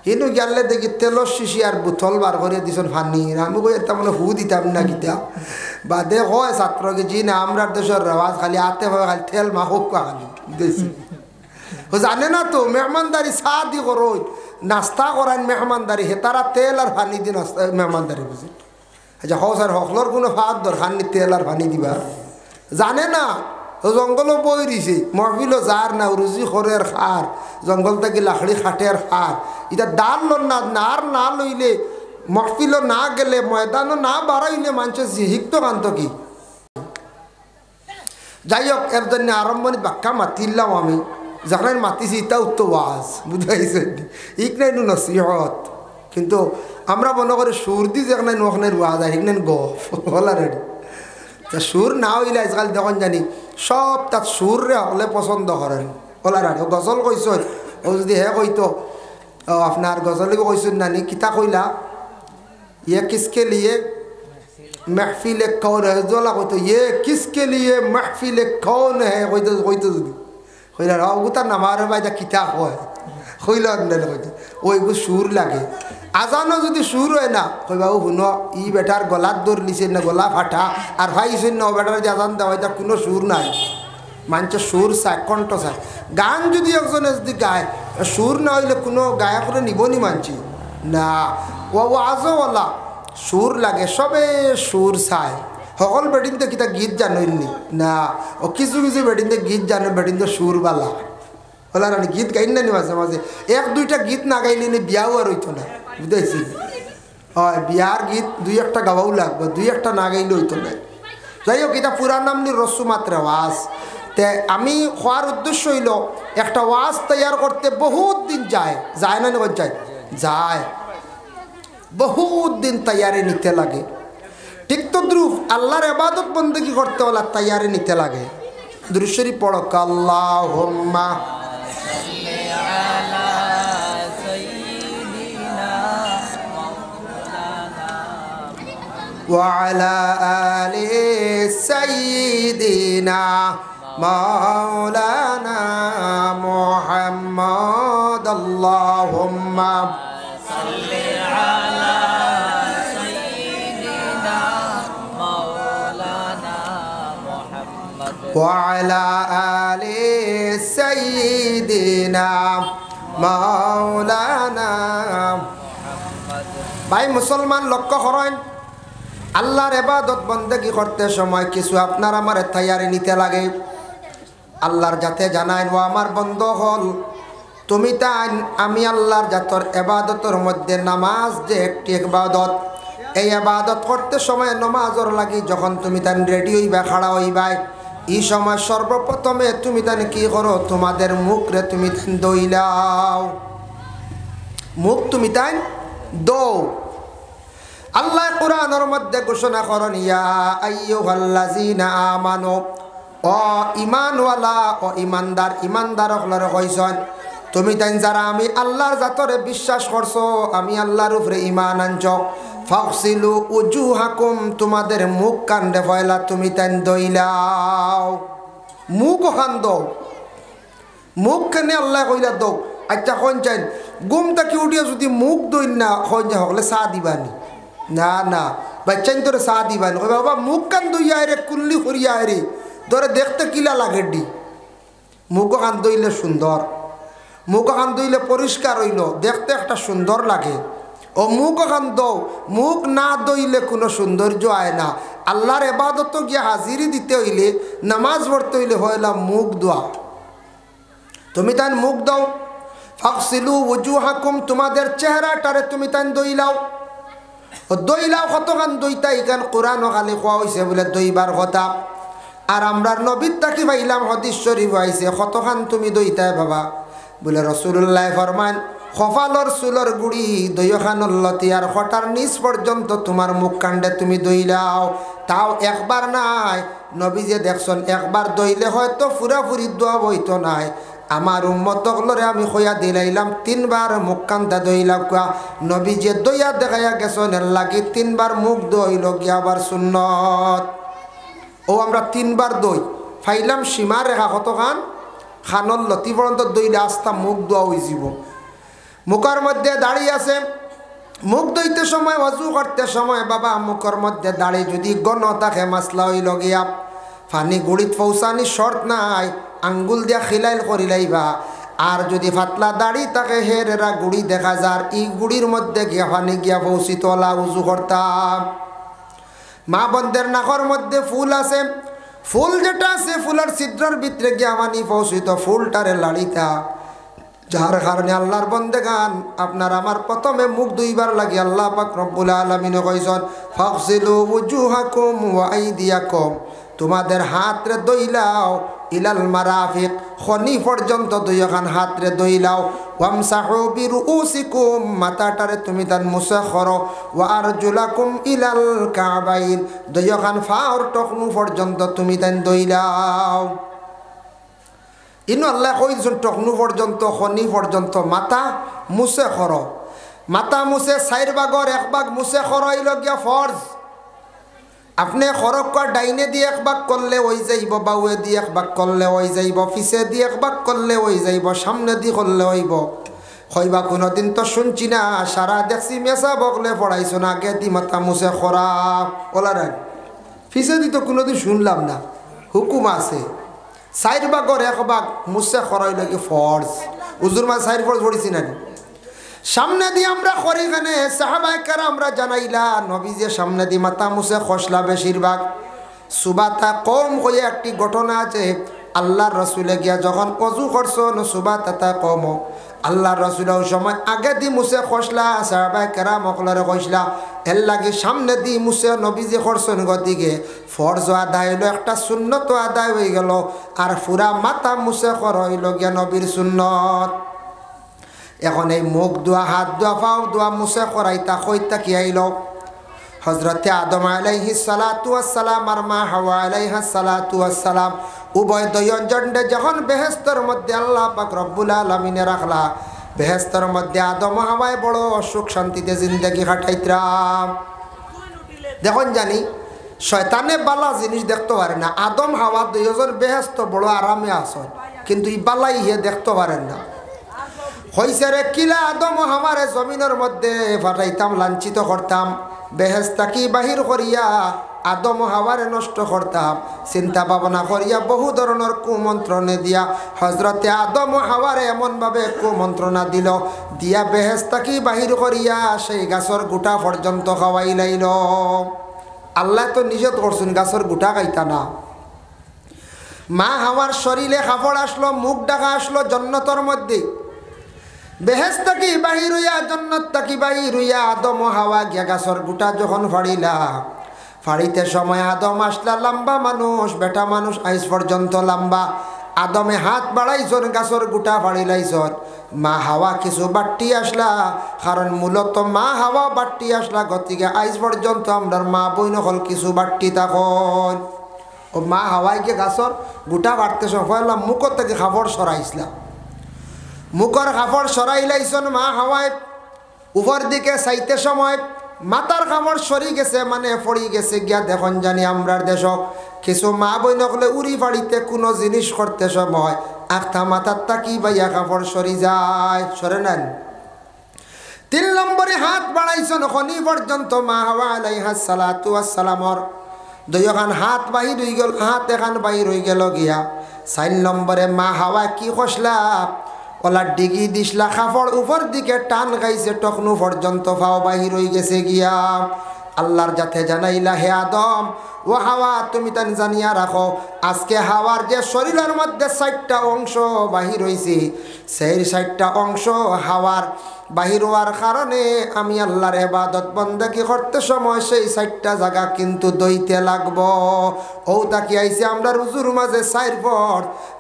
কিন্তু গেলে দেখি তেলর শিশি আর বোতল বার করে দিছেন ফানি আমি কই এটা মানে হু দিতাম না কিতা বাদে হয় ছাত্রকে জি না আমরা দেশের রেওয়াজ খালি আতে হয় খালি তেল মাহুক খালি দিয়েছি ও জানে না তো মেহমানদারি চা দি করো নাস্তা করান মেহমানদারি হে তারা তেল আর ফানি দি নাস্তা মেহমানদারি বুঝি আচ্ছা হো স্যার হকলর কোনো ফাঁদ দরকার নি তেল আর ফানি দিবা জানে না ও জঙ্গলও বই রয়েছে মহফিলও যার না রুজি খরের খার জঙ্গল থেকে লাকড়ি খাটের খার এটা ডাল না নার না লইলে মহফিলও না গেলে ময়দানও না বাড়াইলে মানুষের শিখতো কান্ত কি যাই হোক এর জন্য আরম্ভণী ব্যাখ্যা মাতিলাম আমি যখন মাতিছি এটাও তো ওয়াজ বুঝাইছে ইক নাই নসিহত কিন্তু আমরা মনে করি সুর দি যেখানে ওখানে ওয়াজ আর এখানে গপ বলা রেডি সুর না হইলে আজকাল যখন জানি সব তার সুরে হলে পছন্দ করেন ওলা রানি ও গজল কইস ও যদি হে কইতো আপনার গজলকে কইসুন নানি কিতা কইলা ইয়ে কিসকে লিয়ে महफिल कौन है जोला কইতো ये किसके लिए महफिल कौन है কইতো যদি কইলা ওগুতা নামার বাইদা কিতা কয় কইলা না কইতো ওইগু সুর লাগে আজানও যদি সুর হয় না কইবা ও শুনো ই বেটার গলাত দৌড় লিছে না গলা ফাটা আর ভাইছেন না ও বেটার যে আজান দেওয়া এটা কোনো সুর নাই মানুষ সুর চায় কণ্ঠ চায় গান যদি একজনে যদি গায় সুর না হইলে কোনো গায়করে নিবনি মানছি না ও আজও ওলা সুর লাগে সবে সুর চায় সকল বেটিনতে কিতা গীত জানইনি না ও কিছু কিছু বেটিনতে গীত জানে বেটিনতে সুর বালা ওলা রানি গীত গাইন না নি মাঝে মাঝে এক দুইটা গীত না গাইলে নি বিয়াও আর হইতো না বুঝাইছি হয় বিয়ার গীত দুই একটা গাওয়াও লাগবে দুই একটা না গাইলে হইতো না যাই হোক এটা পুরার নাম নি রসুমাত্রা ওয়াজ তে আমি হওয়ার উদ্দেশ্য হইল একটা ওয়াজ তৈয়ার করতে বহুত দিন যায় যায় না নিয়ে যায় যায় বহুত দিন তৈয়ারি নিতে লাগে ঠিক তো দ্রুপ আল্লাহর ইবাদত বন্দেগী করতে হলে তৈয়ারি নিতে লাগে দুরূদ শরীফ পড়ো আল্লাহুম্মা সাল্লি আলা সাইয়্যিদিনা মাওলানা ওয়া আলা আলি সাইয়্যিদিনা مولانا محمد اللهم صل على سيدنا مولانا محمد وعلى آل سيدنا مولانا ভাই মুসলমান লক্ষ্য করেন আল্লাহর ইবাদত বন্দেগী করতে সময় কিছু আপনার আমার তৈয়ারি নিতে লাগে আল্লাহর যাতে জানায় ও আমার বন্ধ হল তুমি তাই আমি আল্লাহর জাতর ইবাদতের মধ্যে নামাজ যে একটি ইবাদত এই ইবাদত করতে সময় নামাজর লাগি যখন তুমি তাই রেডি হইবা খাড়া হইবা এই সময় সর্বপ্রথমে তুমি তাই কি করো তোমাদের মুখ রে তুমি দইলাও মুখ তুমি তাই দৌ আল্লাহ কোরআনের মধ্যে ঘোষণা করেন ইয়া আইয়ুহাল্লাযীনা আমানু ও ঈমানওয়ালা ও ঈমানদার হলরে কইছেন তুমি তাই যারা আমি আল্লাহর জাতরে বিশ্বাস করছো আমি আল্লাহর উপরে ঈমান আনছো ফাগসিলু উজুহাকুম তোমাদের মুখ কান্দে ফয়লা তুমি তাই দইলাও মুখ ওখান দো মুখ কেনে আল্লাহ কইলা দো আচ্ছা কোন চাই ঘুম থেকে উঠিয়া যদি মুখ দই না হয় হলে চা দিবানি না না বাচ্চান তোরে চা দিবানি কই বাবা মুখ কান দইয়া রে কুল্লি করিয়া রে তোরে দেখতে কিলা লাগে ডি মুখ কান দইলে সুন্দর মুখ কান দইলে পরিষ্কার হইল দেখতে একটা সুন্দর লাগে ও মুখ কান দৌ মুখ না দইলে কোনো সৌন্দর্য আয় না আল্লাহর ইবাদত গিয়া হাজিরি দিতে হইলে নামাজ পড়তে হইলে হইলা মুখ দোয়া তুমি তাই মুখ দাও ফাগসিলু উজুহাকুম তোমাদের চেহারাটারে তুমি তাই দইলাও ও দইলাও কতখান দইতা ইখান কোরআন খালি কোয়া হয়েছে বলে দইবার কথা আর আমরার নবীর তাকি পাইলাম হাদিস শরীফ আইছে কতখান তুমি দইতায় বাবা বলে রাসূলুল্লাহ ফরমান কপালর চুলর গুড়ি দইখানর লতি আর হঠার নিচ পর্যন্ত তোমার মুখ কাণ্ডে তুমি দইলাও তাও একবার নাই নবী যে দেখছেন একবার দইলে হয়তো ফুরাফুরি দোয়া বইতো নাই আমার উম্মতগুলোরে আমি কইয়া দিলাইলাম তিনবার মুখ কান্দা দইলাম কুয়া নবী যে দইয়া দেখাইয়া গেছেন এর লাগি তিনবার মুখ দইল গিয়া আবার সুন্নত ও আমরা তিনবার দই ফাইলাম সীমা রেখা কতখান খানর লতি পর্যন্ত দইলে আস্তা মুখ দোয়া হয়ে যাব মুখের মধ্যে দাঁড়িয়ে আছে মুখ দইতে সময় অজু করতে সময় বাবা মুখের মধ্যে দাঁড়িয়ে যদি গণ থাকে মাসলা হইল গিয়া ফানি গুড়িত পৌঁছানি শর্ত নাই আঙ্গুল দিয়া খিলাইল করিলাইবা আর যদি ফাতলা দাড়ি তাকে হেরেরা গুড়ি দেখা যার এই গুড়ির মধ্যে গিয়া ফানি গিয়া পৌঁছিত ওলা উজু করতাম মা বন্ধের নাকর মধ্যে ফুল আছে ফুল যেটা আছে ফুলের ছিদ্রের ভিতরে গিয়া ফানি পৌঁছিত ফুলটারে লাড়িতা যার কারণে আল্লাহর বন্দেগান আপনার আমার প্রথমে মুখ দুইবার লাগে আল্লাহ পাক রব্বুল আলামিন কইছেন ফাগসিলু উজুহাকুম ওয়া আইদিয়াকুম তোমাদের হাতরে দইলাও ইলাল মারাফিক খনি পর্যন্ত দুইখান হাতরে দইলাও ওয়ামসাহু বিরুউসিকুম মাথাটারে তুমি তান মুসা করো ওয়া আরজুলাকুম ইলাল কাবাইন দুইখান ফাওর টকনু পর্যন্ত তুমি তান দইলাও ইনো আল্লাহ কইছেন টকনু পর্যন্ত খনি পর্যন্ত মাথা মুসে করো মাথা মুসে চার ভাগর এক ভাগ মুসে করো হইল গিয়া ফরজ আপনি খরক ডাইনে দিয়ে এক ভাগ করলে ওই যাইব বাউয়ে দিয়ে এক ভাগ করলে ওই যাইব পিছে দিয়ে এক ভাগ করলে ওই যাইব সামনে দিয়ে করলে হইব হইবা কোনোদিন তো শুনছি না সারা দেখছি মেসা বকলে পড়াইছো না আগে দি মাথা মুছে খরা ওলা রাখ পিছে দি তো কোনোদিন শুনলাম না হুকুম আছে চার ভাগর এক ভাগ মুছে খরাই লাগে ফরজ উজুর মা চার ফরজ পড়েছি না সামনে দিয়ে আমরা করি এখানে সাহাবায়ে কেরামরা জানাইলা নবী যে সামনে দিয়ে মাথা মুছে খসলা বেশিরভাগ সুবাতা কম হয়ে একটি ঘটনা আছে আল্লাহর রসুলে গিয়া যখন অজু করছো সুবাতা কম আল্লাহর রসুল ওই সময় আগে দি মুছে খসলা সাহাবায়ে কেরাম অকলরে কইসলা এর লাগে সামনে দি মুছে নবী যে করছেন গতিকে ফরজ আদায় হইল একটা সুন্নত আদায় হয়ে গেল আর পুরা মাথা মুছে কর হইল গিয়া নবীর সুন্নত এখন এই মুখ দোয়া হাত দোয়া পাও দোয়া মুছে করাইতা কইতা কি আইল হজরতে আদম আলাইহিস সালাতু ওয়াস সালাম আর মা হাওয়া আলাইহাস সালাতু ওয়াস সালাম উভয় দুইজনে যখন বেহেশতের মধ্যে আল্লাহ পাক রব্বুল আলামিনে রাখলা বেহেশতের মধ্যে আদম হাওয়ায় বড় সুখ শান্তিতে জিন্দেগি কাটাইতরা দেখুন জানি শয়তানে বালা জিনিস দেখতে পারে না। আদম হাওয়া দুইজন বেহেস্ত বড় আরামে আসন, কিন্তু ই বালাই হে দেখতে পারেন না। হইছে রে কিলা আদম হামারে জমিনের মধ্যে ফাটাইতাম, লাঞ্ছিত করতাম, বেহেস্তা কি বাহির করিয়া আদম হাওয়ারে নষ্ট করতাম। চিন্তা ভাবনা করিয়া বহু ধরনের কুমন্ত্রণে দিয়া হজরতে আদম হাওয়ারে এমনভাবে কুমন্ত্রণা দিল, দিয়া বেহেস্তা কি বাহির করিয়া সেই গাছর গুটা পর্যন্ত খাওয়াই লাইল। আল্লাহ তো নিষেধ করছেন গাছর গুটা খাইতা না। মা হাওয়ার শরীরে কাপড় আসলো, মুখ ডাকা আসলো জন্নতর মধ্যে। বেহেস থাকি বাহির হইয়া, জন্নত থাকি বাহির হইয়া আদম হাওয়া গিয়া গাছর গুটা যখন ফাড়িলা, ফাড়িতে সময় আদম আসলা লম্বা মানুষ, বেটা মানুষ আইস পর্যন্ত লম্বা। আদমে হাত বাড়াইছন, গাছর গুটা ফাড়িলাইছন। মা হাওয়া কিছু বাট্টি আসলা, কারণ মূলত মা হাওয়া বাট্টি আসলা, গতিকে আইস পর্যন্ত আমরার মা বইন হল কিছু বাট্টি তখন। ও মা হাওয়াই গিয়ে গাছর গুটা বাড়তে সময় মুখর থেকে খাবার সরাইছিলাম, মুখর কাপড় সরাই লাইছন। মা হাওয়ায় উপর দিকে চাইতে সময় মাতার কাপড় সরি গেছে, মানে পড়ি গেছে গিয়া। দেখুন জানি আমরার দেশ কিছু মা বই নকলে উড়ি ফাড়িতে কোনো জিনিস করতে সময় আখতা মাথার তাকি বাইয়া কাপড় সরি যায়, সরে নেন। 3 নম্বরে হাত বাড়াইছন খনি পর্যন্ত মা হাওয়া আলাইহা সালাতু ওয়াসসালামর দুইখান হাত বাহির হয়ে গেল, হাত এখান বাহির হয়ে গেল গিয়া। 4 নম্বরে মা হাওয়া কি কষলা, ওলা ডিগি দিসলা কাপড় উপর দিকে টান গাইছে, টকনু পর্যন্ত ফাও বাহির হয়ে গেছে গিয়া। আল্লাহর যাতে জানাইলা, হে আদম ও হাওয়া তুমি তান জানিয়া রাখো, আজকে হাওয়ার যে শরীরের মধ্যে 4টা অংশ বাহির হয়েছে, সেই 4টা অংশ হাওয়ার বাহির হওয়ার কারণে আমি আল্লাহর ইবাদত বন্দেগী করতে সময় সেই 4টা জায়গা কিন্তু দইতে লাগবো। ও তাকি আইছে আমরা রুজুর মাঝে 4 পর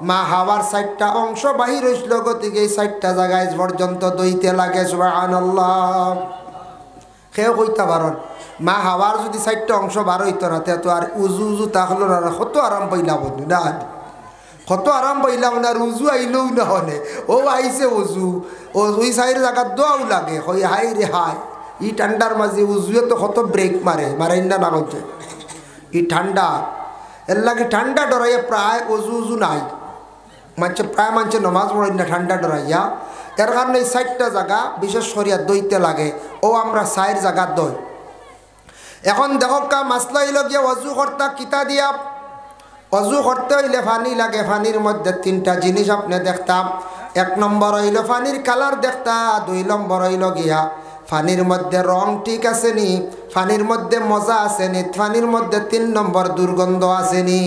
মা হাওয়ার 4টা অংশ বাহির হইছিল, গতিকে এই 4টা জায়গায় পর্যন্ত দইতে লাগে। সুবহানাল্লাহ। কেউ কইতে পারেন মা হাওয়ার যদি 4টা অংশ বার হইতো না, তো আর উজু উজু তাহলো না, কত আরাম পাইলাম না, কত আরাম পাইলাম না। উজু আইলেও না হনে, ও আইছে উজু, ও ওই 4 জায়গা দোয়াও লাগে, হই হাই রে হাই। ই ঠান্ডার মাঝে উজুয়ে তো কত ব্রেক মারে না না করছে। ই ঠান্ডা এর লাগে ঠান্ডা ডরাইয়া প্রায় উজু উজু নাই, মানছে প্রায় মানছে নমাজ পড়াই না ঠান্ডা ডরাইয়া। এর কারণে এই 4টা জায়গা বিশেষ করিয়া দইতে লাগে, ও আমরা 4 জায়গা দই। এখন দেখো কা মাসলা হইল গিয়া অজু করতা কিতা দিয়া। অজু করতে হইলে পানি লাগে, পানির মধ্যে 3টা জিনিস আপনি দেখতাম। 1 নম্বর হইল পানির কালার দেখতা, 2 নম্বর হইল গিয়া পানির মধ্যে রং ঠিক আছে নি, পানির মধ্যে মজা আছে নি, পানির মধ্যে 3 নম্বর দুর্গন্ধ আছে নি।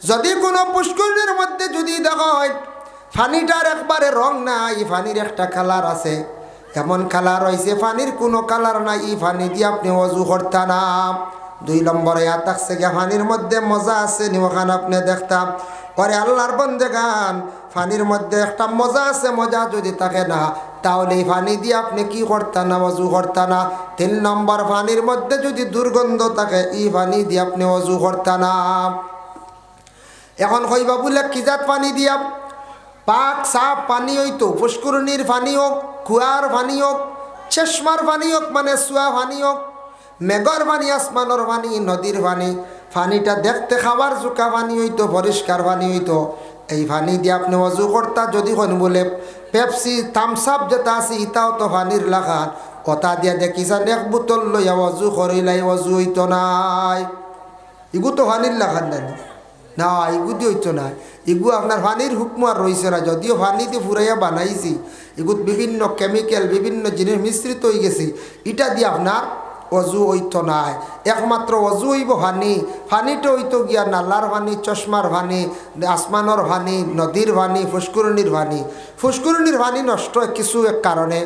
যদি কোনো পুষ্করিণীর মধ্যে যদি দেখো পানিটার একবারে রং নাই, পানির একটা কালার আছে, এমন কালার হয়েছে পানির কোনো কালার নাই, এই পানি দিয়ে আপনি অজু করতা না। 2 নম্বরে থাকছে গিয়া পানির মধ্যে মজা আছে নি, ওখানে আপনি দেখতাম। পরে আল্লাহর বন্দেগান পানির মধ্যে একটা মজা আছে, মজা যদি থাকে না তাহলে এই পানি দিয়ে আপনি কি করতা না, অজু করতা না। 3 নম্বর পানির মধ্যে যদি দুর্গন্ধ থাকে, এই পানি দিয়ে আপনি অজু করতা না। এখন কইবা বলে কি জাত পানি দিয়া? পাক সাফ পানি হইতো, পুষ্করিণীর পানি হোক, কুয়ার পানি হোক, চশমার পানি হোক, মানে সুয়া পানি হোক, মেঘর পানি, আসমানোর পানি, নদীর পানি, পানিটা দেখতে খাবার জোকা পানি হইতো, পরিষ্কার পানি হইতো। এই পানি দিয়ে আপনি অজু করতা। যদি কোন বলে পেপসি থামসাপ যেটা আছে ইটাও তো পানির লাগান, কথা দিয়া দেখিছেন 1 বোতল লইয়া অজু করিলাই অজু হইতো নাই। ইগু তো পানির লাগান না, না ইগু দিয়ে হইতো না। ইগু আপনার পানির হুকমার রয়েছে না, যদিও পানি দিয়ে ফুরাইয়া বানাইছি, এগুত বিভিন্ন কেমিক্যাল বিভিন্ন জিনিস মিশ্রিত হয়ে গেছে, এটা দিয়ে আপনার অজু হইতো নাই। একমাত্র অজু হইব পানি, পানিটা হইতো গিয়া নালার পানি, চশমার পানি, আসমানোর পানি, নদীর পানি, পুষ্করিণীর পানি। পুষ্করিণীর পানি নষ্ট কিছু এক কারণে,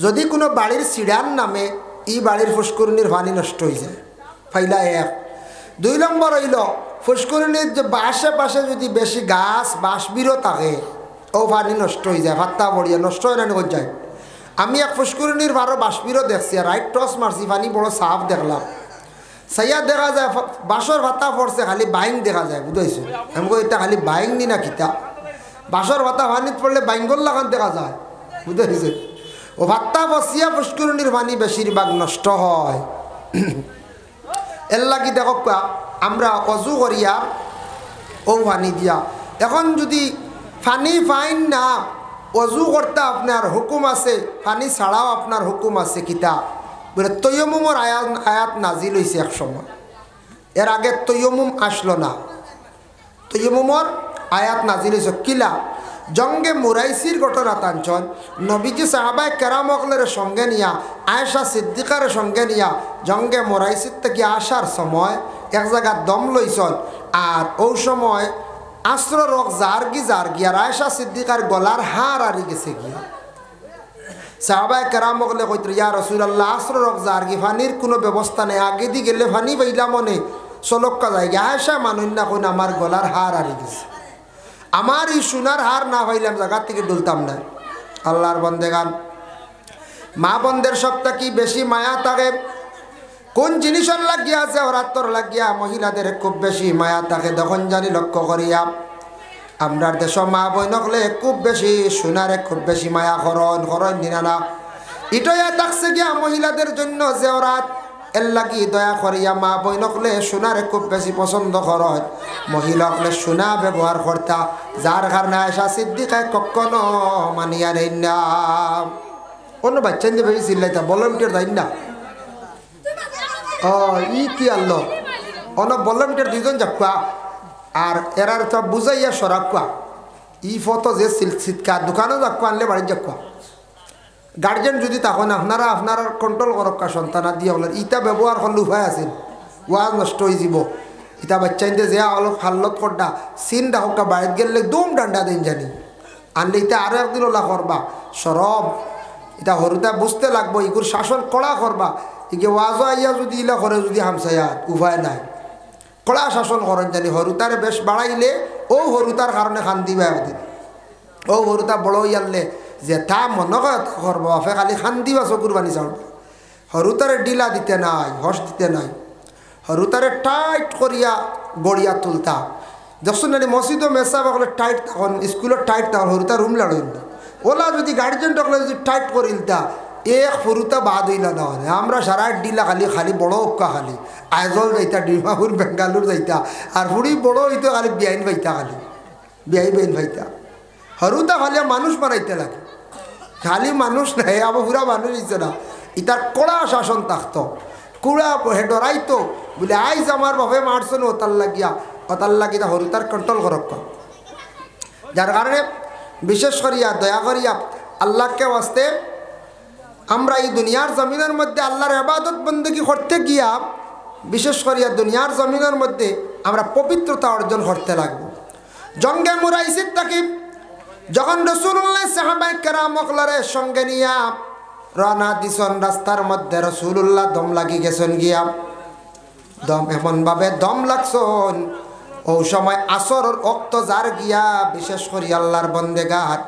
যদি কোনো বাড়ির সিঁড়ার নামে এই বাড়ির পুষ্করিণীর পানি নষ্ট হয়ে যায়, ফাইলা 1। 2 নম্বর হইল পুষ্করিণীর যে আশেপাশে যদি বেশি গাছ বাঁশবিরও থাকে, ও পানি নষ্ট হয়ে যায়, ভাত্তা পড়িয়া নষ্ট হয় না যায়। আমি এক পুষ্করিণীর ভারো বাঁশবিরও দেখছি, রাইট টস মারছি, পানি বড় সাফ দেখলাম, সাইয়া দেখা যায় বাঁশর ভাতা পড়ছে, খালি বাইং দেখা যায়, বুঝাইছে। আমি এটা খালি বাইং নি না কিতা, বাঁশর ভাতা পানিত পড়লে বাইঙ্গল লাগান দেখা যায়, বুঝাইছে। ও ভাত্তা বসিয়া পুষ্করিণীর পানি বেশিরভাগ নষ্ট হয়। এর লাগি দেখো আমরা অজু করিয়া ও পানি দিয়া এখন যদি পানি ফাইন না অজু করতে আপনার হুকুম আছে, পানি ছাড়াও আপনার হুকুম আছে কিতা বলে তৈয়মুমর আয়াত নাজিল হয়েছে এক সময়। এর আগে তৈয়মুম আসলো না, তৈয়মুমর আয়াত নাজিল হয়েছে কিলা জঙ্গে মুরাইসির ঘটনা টানছন নবীজি সাহাবায়ে কেরামকলের সঙ্গে নিয়া আয়েশা সিদ্দিকার সঙ্গে নিয়া জঙ্গে মুরাইসির থেকে আসার সময় এক জায়গা দম লইছন। আর ওই সময় আশ্র রক জারগি আর আয়েশা সিদ্দিকার গলার হার হারি গেছে গিয়া। সাহাবায়ে কেরামকলে কইতে ইয়া রাসূলুল্লাহ আশ্র রক জারগি ফানির কোনো ব্যবস্থা নেই, আগে দি গেলে ফানি পাইলা মনে চলক্কা যায়। আয়েশা মানুন না কোন আমার গলার হার হারি গেছে, আমার এই সোনার হার না পাইলাম জায়গা থেকে ডুলতাম না। আল্লাহর বন্দেগান মা বন্ধের সবটা কি বেশি মায়া থাকে, কোন জিনিসের লাগিয়া আছে ওরাতর লাগিয়া মহিলাদের খুব বেশি মায়া থাকে। তখন জানি লক্ষ্য করিয়া আমরার দেশ মা বইনকলে খুব বেশি সোনারে খুব বেশি মায়া করন দিনা না ইটয়া থাকছে গিয়া মহিলাদের জন্য যে ওরাত এর লাগি দয়া করিয়া মা বইনকলে সোনারে খুব বেশি পছন্দ করেন, মহিলাকলে সোনা ব্যবহার করতা, যার কারণে আয়েশা সিদ্দিকা কখনো মানিয়া নেই না। অন্য বাচ্চা নিয়ে বেশি চিল্লাইতা বলমিটার যাই না ই কি আনলো অন বলমিটার দুইজন যাকুয়া আর এরার সব বুঝাইয়া সরাকুয়া ই ফটো যে চিৎকার দোকানও যাকুয়া আনলে বাড়ির যাকুয়া। গার্জেন যদি তখন আপনারা কন্ট্রোল করক্কা সন্তানা দিয়ে বলেন ইটা ব্যবহার করলে উপায় আছিল ওয়াজ নষ্ট হয়ে যাব। ইটা বাচ্চাইতে যে অলপ হাল্লত করডা সিন ডাকা বাড়িত গেলে দম ডান্ডা দিন জানি আনলে ইটা আরও একদিন ওলা করবা সরব এটা হরুতা বুঝতে লাগবো ইগুর শাসন কড়া করবা। ইকে ওয়াজও আইয়া যদি ইলা করে যদি হামসায়ার উপায় নাই, কড়া শাসন করেন জানি। হরুতারে বেশ বাড়াইলে ও হরুতার কারণে খান দিবা একদিন, ও হরুতা বড় ইয়ারলে যে তা মনে করব বাপে খালি খান দিবা চকুর বানি চাউল। হরুতারে ডিলা দিতে নাই, হস দিতে নাই, হরুতারে টাইট করিয়া গড়িয়া তুলতা। যখন মসজিদও মেসা বলে টাইট তখন স্কুলত টাইট তখন হরুতা রুম লাড়ইল না। ওলা যদি গার্জেন টকলে যদি টাইট করিলতা এক হরুতা বাদ হইলা না হয়। আমরা সারা ডিলা খালি বড় উক্কা খালি আইজল যাইতা ডিমাপুর বেঙ্গালুর যাইতা আর ফুড়ি বড় হইতো খালি বিয়াইন ভাইতা খালি বিয়াই বেইন ভাইতা। হরুতা খালি মানুষ বানাইতে লাগে, খালি মানুষ নাই আবার পুরা মানুষ হইছে না। ইতার কড়া শাসন থাকতো, কুড়া হে ডরাইতো বলে আইজ আমার বাপে মারছেন ওতার লাগিয়া হরুতার কন্ট্রোল করক। যার কারণে বিশেষ করিয়া দয়া করিয়া আল্লাহকে ওয়াস্তে আমরা এই দুনিয়ার জমিনের মধ্যে আল্লাহর ইবাদত বন্দেগী করতে গিয়া বিশেষ করিয়া দুনিয়ার জমিনের মধ্যে আমরা পবিত্রতা অর্জন করতে লাগবো। জঙ্গে মুরাইসিদ থাকি যখন রাসূলুল্লাহ সাহাবায়ে কেরামকলরে সঙ্গে নিয়া রওনা দিছন, রাস্তার মধ্যে রাসূলুল্লাহ দম লাগি গেছেন গিয়া দম এমনভাবে দম লাগছন ও সময় আসর ওক্ত যার গিয়া বিশেষ করি আল্লাহর বন্দেগার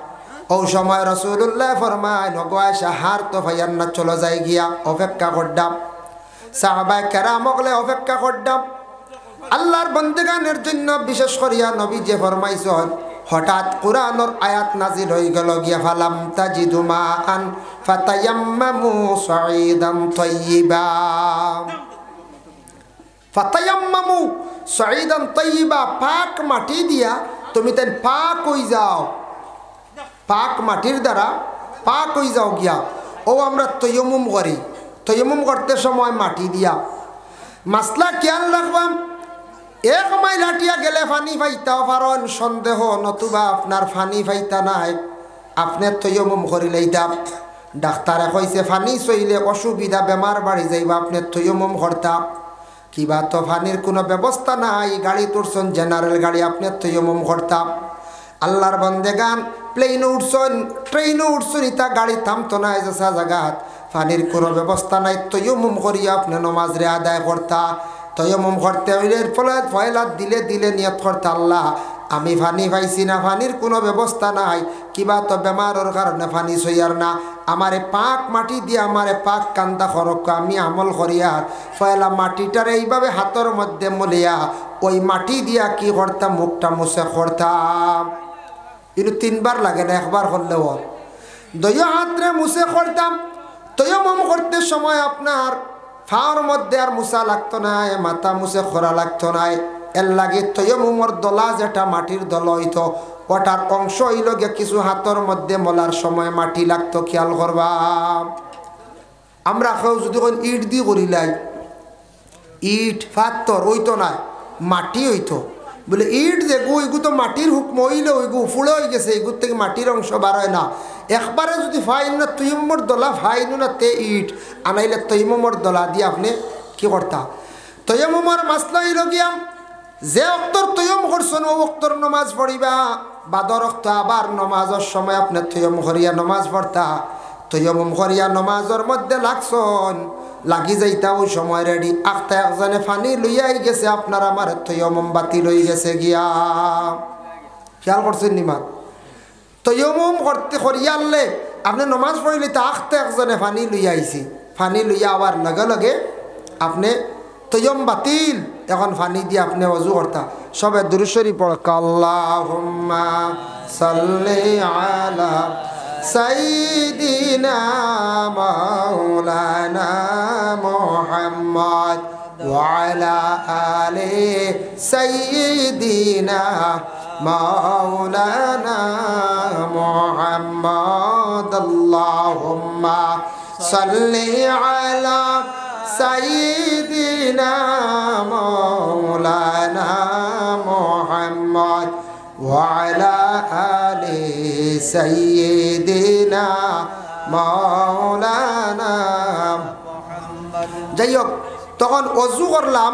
ও সময় রাসূলুল্লাহ ফরমায় নগো আয়েশা হার তো ভাইয়ার না চলে যায় গিয়া অপেক্ষা করডাম। সাহাবায়ে কেরামকলে অপেক্ষা করডাম আল্লাহর বন্দেগানের জন্য। বিশেষ করিয়া নবী যে ফরমাইছেন হঠাৎ কুরআনের আয়াত নাজিল হয়ে গেল গিয়া ফালাম তাজিদু মাআন ফাতায়াম্মামু সাঈদান তাইয়্যিবা। ফাতায়াম্মামু সাঈদান তাইয়্যিবা পাক মাটি দিয়া তুমি তেন পাক হই যাও, পাক মাটির দ্বারা পাক হই যাও গিয়া। ও আমরা তৈয়মুম করি, তৈয়মুম করতে সময় মাটি দিয়া মাসলা খেয়াল রাখবাম। এক মাইল হাঁটিয়া গেলে ফানি ফাইতাও পারন সন্দেহ, নতুবা আপনার ফানি ফাইতা নাই আপনি তৈয়মুম করিলেই দাম। ডাক্তারে কইছে ফানি চইলে অসুবিধা বেমার বাড়ি যাইবা, আপনি তৈয়মুম করতা। কিবা তো ফানির কোনো ব্যবস্থা নাই, গাড়ি তুলছেন জেনারেল গাড়ি, আপনি তৈয়মুম করতাম। আল্লাহর বন্দেগান প্লেনে উঠছেন ট্রেনে উঠছেন ইতা গাড়ি থামতো না এসা জায়গাত ফানির কোনো ব্যবস্থা নাই, তৈয়মুম করিয়া আপনি নমাজ রে আদায় করতা। তৈয়মুম করতে হইলে ফলাত ফয়লাত দিলে নিয়ত করতে আল্লাহ আমি ফানি পাইছি না, ফানির কোনো ব্যবস্থা নাই, কিবা তো বেমারের কারণে ফানি সইয়ার না, আমারে পাক মাটি দিয়ে আমারে পাক কান্দা খরক আমি আমল করিয়ার ফয়লা মাটিটার এইভাবে হাতের মধ্যে মলিয়া ওই মাটি দিয়া কি করতাম মুখটা মুছে করতাম। কিন্তু 3 বার লাগে না, একবার করলেও দয়া হাতরে মুছে করতাম। তৈয়মুম করতে সময় আপনার ফাওর মধ্যে আর মুসা লাগতো না, মাথা মুছে খরা লাগতো না। এর লাগে তৈয়মুমর দলা যেটা মাটির দল হইতো ওটার অংশ হইল গিয়ে কিছু হাতর মধ্যে মলার সময় মাটি লাগতো। খেয়াল করবা, আমরা কেউ যদি ইট দিয়ে করিলাই, ইট পাথর হইতো না, মাটি হইতো। বলে ইট যেগু এগু তো মাটির হুকম হইলে ওইগু উফুড়ে হয়ে গেছে, এগুর থেকে মাটির অংশ বার হয় না। একবারে যদি ফাইন না তৈয়মর দলা ফাইন না তে ইট আনাইলে তৈয়মর দলা দিয়ে আপনি কি করতা। তৈয়মর মাসলা হইল গিয়া যে অক্তর তৈয়ম করছেন ও অক্তর নমাজ পড়িবা, বাদর অক্ত আবার নমাজের সময় আপনি তৈয়ম করিয়া নমাজ পড়তা। তৈয়ম করিয়া নমাজের মধ্যে লাগছন, লাগি যাইতা ওই সময় রেডি আখতা একজনে ফানি লইয়াই গেছে, আপনার আমার তৈয়ম বাতিল হয়ে গেছে গিয়া। খেয়াল করছেন নিমা, তৈয়ম করতে করিয়া আনলে আপনি নমাজ পড়িলে তা আখতা একজনে ফানি লইয়া আইছি, ফানি লইয়া আবার লগে লগে আপনি তৈয়ম বাতিল। এখন ফানি দিয়ে আপনি ওযু করতা। সবে দুরূদ শরীফ পড়, আল্লাহুম্মা সাল্লি আলা সাইয়্যিদিনা মাওলানা মুহাম্মদ ওয়া আলা আলি সাইয়্যিদিনা মাওলানা মুহাম্মদ। আল্লাহুম্মা সাল্লি আলা সাইয়্যিদিনা মাওলানা মুহাম্মদ ওয়া আলা আলি সাইয়্যিদিনা মাওলানা মুহাম্মদ। যাই হোক, তখন অজু করলাম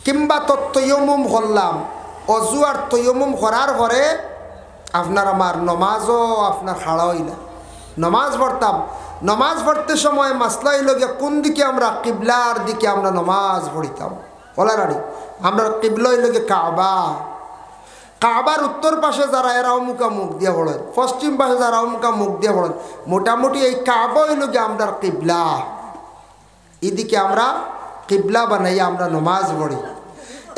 কিংবা তৈয়মুম করলাম, অজু আর তৈয়মুম করার পরে আপনার আমার নমাজও আপনার খাড়া হইলা, নমাজ পড়তাম। নমাজ পড়তে সময় মাসলা হইল গিয়া কোন দিকে আমরা কিবলার দিকে আমরা নমাজ পড়িতাম। বলা রাড়ি আমরা কিবলা হইল গিয়ে কাবা, কাবার উত্তর পাশে যারা এরা অমুকা মুখ দিয়ে পড়েন, পশ্চিম পাশে যারা অমুকা মুখ দিয়ে পড়েন, মোটামুটি এই কাবা হইল গিয়ে আমরা কিবলা, এদিকে আমরা কিবলা বানাইয়া আমরা নমাজ পড়ি।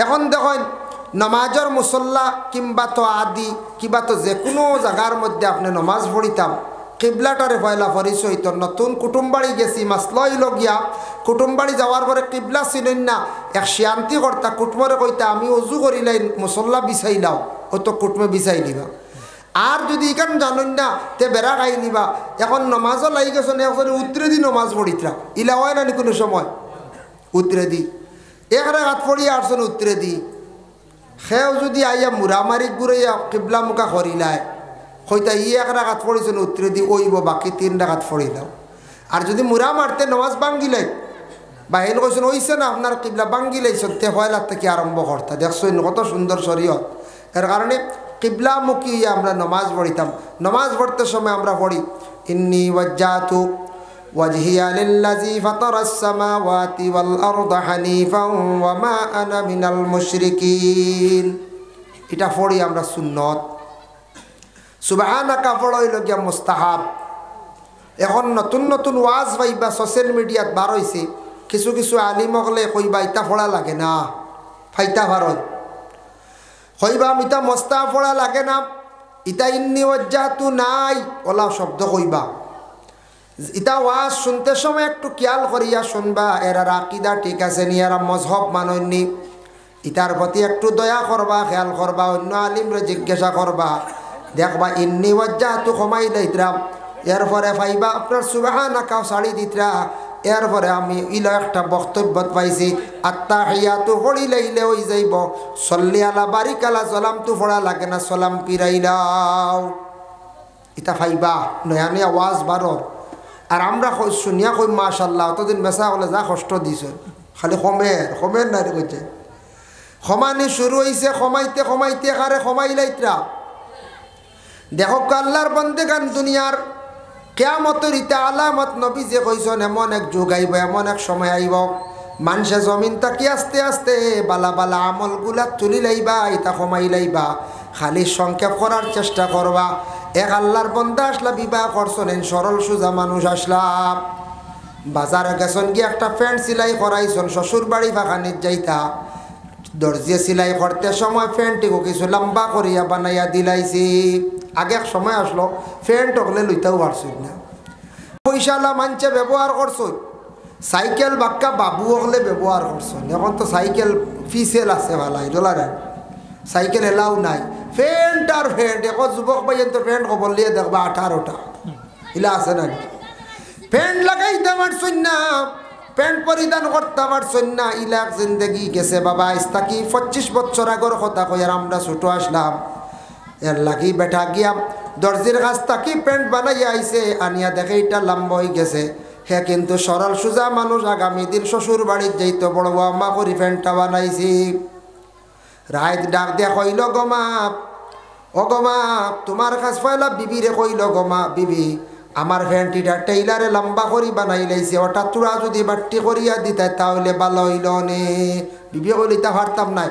এখন দেখেন নমাজের মুসল্লা কিংবা তো আদি কিংবা তো যে কোনো জায়গার মধ্যে আপনি নমাজ পড়িতাম, কিবলাটারে পয়লা পরিচয় তো নতুন কুটুমবাড়ি গেছি, মাসলা হইল গিয়া কুটুমবাড়ি যাওয়ার পরে কিবলা চিনেন না, এক শান্তি কর্তা কুটুমরে কইতা আমি অজু করিলাই মুসল্লা বিছাইলাও, ও তো কুটুমে বিছাই নিবা। আর যদি এখান জানেন না তে বেড়া খাই নিবা। এখন নমাজও লাগি গেছেন এখন উত্তরে দি নমাজ পড়িতরা, ইলা হয় না নি কোনো সময় উত্তরে দি এক রাত পড়িয়া আসছেন উত্তরে দি। সেও যদি আইয়া মুরামারি ঘুরাইয়া কিবলা মুখা করিলায় হইতা এক রাখাত পড়িছেন উত্তরে দি ওইব, বাকি 3 রাখাত পড়িলাম। আর যদি মুরা মারতে নমাজ ভাঙ্গিলাই বাহির কইছেন ওইছে না আপনার কিবলা ভাঙ্গিলাইছেন তে হয়লার থেকে আরম্ভ করতা। দেখছেন কত সুন্দর শরীয়ত। এর কারণে কিবলামুখী হইয়া আমরা নমাজ পড়িতাম। নমাজ পড়তে সময় আমরা পড়ি ইন্নী ওয়াজ্জাতু ওয়াজহিয়া লিল্লাযী ফাতারাস সামাওয়াতি ওয়াল আরদা হানিফান ওয়া মা আনা মিনাল মুশরিকিন। এটা পড়ি আমরা সুন্নত। সুবহানাকা পড়া হইল গিয়া মুস্তাহাব। এখন নতুন নতুন ওয়াজ পাইবা সোশ্যাল মিডিয়াত বার হইছে, কিছু কিছু আলিম হলে কইবা ইটা পড়া লাগে না, ফাইতা ভারত কইবা ইটা মস্তা পড়া লাগে না, ইটা ইন্নী ওয়াজ্জাতু নাই ওলা শব্দ কইবা। ইটা ওয়াজ শুনতে সময় একটু খেয়াল করিয়া শুনবা, এরা আকিদা ঠিক আছে নি, এরা মজহব মাননি, ইটার প্রতি একটু দয়া করবা, খেয়াল করবা, অন্য আলিমরে জিজ্ঞাসা করবা, দেখবা ইন্নী ওয়াজ্জাতু কমাই দিতরা, এরপরে পাইবা আপনার সুবহানাকা সাড়ি দিতরা। এরপরে আমি ইলা একটা বক্তব্য পাইছি আত্তাহিয়াতু পড়ি লাইলে হই যাইব সল্লি আলা বারিকালা, সালাম তু পড়া লাগে না, সালাম পিরাইলাও, ইটা পাইবা নয়া নয়া ওয়াজ বারো। আর আমরা শুনিয়া কই মাশাল্লাহ অতদিন বেচা হলে যা কষ্ট দিছে, খালি কমের নাই কইছে ক্ষমানি শুরু হয়েছে, ক্ষমাইতে ক্ষমাইতে কারে ক্ষমাইলাইতরা। দেখো আল্লাহর বন্দেগান দুনিয়ার কিয়ামতের ইতা আলামত নবী যে কইছেন এমন এক যুগ আইব, এমন এক সময় আইব মানুষে জমিন তাকি আস্তে আস্তে বালা বালা আমলগুলা তুলি লাইবা, ইতা কমাই লাইবা, খালি সংক্ষেপ করার চেষ্টা করবা। এক আল্লাহর বন্দা আসলা বিবাহ করছেন, সরল সোজা মানুষ আসলাম, বাজারে গেছেন গিয়ে একটা প্যান্ট সিলাই করাইছেন, শ্বশুর বাড়ি ফাঁকানিত যাইতা, দর্জিয়ে সিলাই করতে সময় প্যান্টটিকে কিছু লম্বা করিয়া বানাইয়া দিলাইছি। আগে এক সময় আসলো প্যান্ট হলে লইতেও পারছই না, পয়সালা মানছে ব্যবহার করছই, সাইকেল বাক্কা বাবু হলে ব্যবহার করছেন, এখন তো সাইকেল ফিসেল আছে ভালাই ডলার, সাইকেল এলাও নাই। ফ্যান্ট আর ফ্যান্ট, এখন যুবক ভাইয়ের তো ফ্যান্ট খবর লিয়ে দেখবা 18টা ইলা আছে না, প্যান্ট লাগাইতে পারছেন না, প্যান্ট পরিধান করতে পারছেন না, ইলাক জিন্দগি গেছে বাবা। ইস্তাকি 25 বছর আগর কথা কই আর আমরা ছোট আসলাম, এর লাগি বেটা গিয়া দর্জির কাছ থাকি প্যান্ট বানাইয়া আইছে, আনিয়া দেখে এটা লম্বা হয়ে গেছে। হে কিন্তু সরল সোজা মানুষ, আগামী দিন শ্বশুর বাড়ির যাইতো বড় আম্মা করি প্যান্টটা বানাইছি। রাইত ডাক দিয়া কইল গমাপ, ও গমাপ তোমার কাছ পয়লা বিবিরে কইল গমা বিবি আমার প্যান্টিটা টেইলারে লম্বা করি বানাই লাইছে, ওটা তোরা যদি বাট্টি করিয়া দিতে তাহলে ভালো হইল নে। বিবি কইল ইতা পারতাম নাই,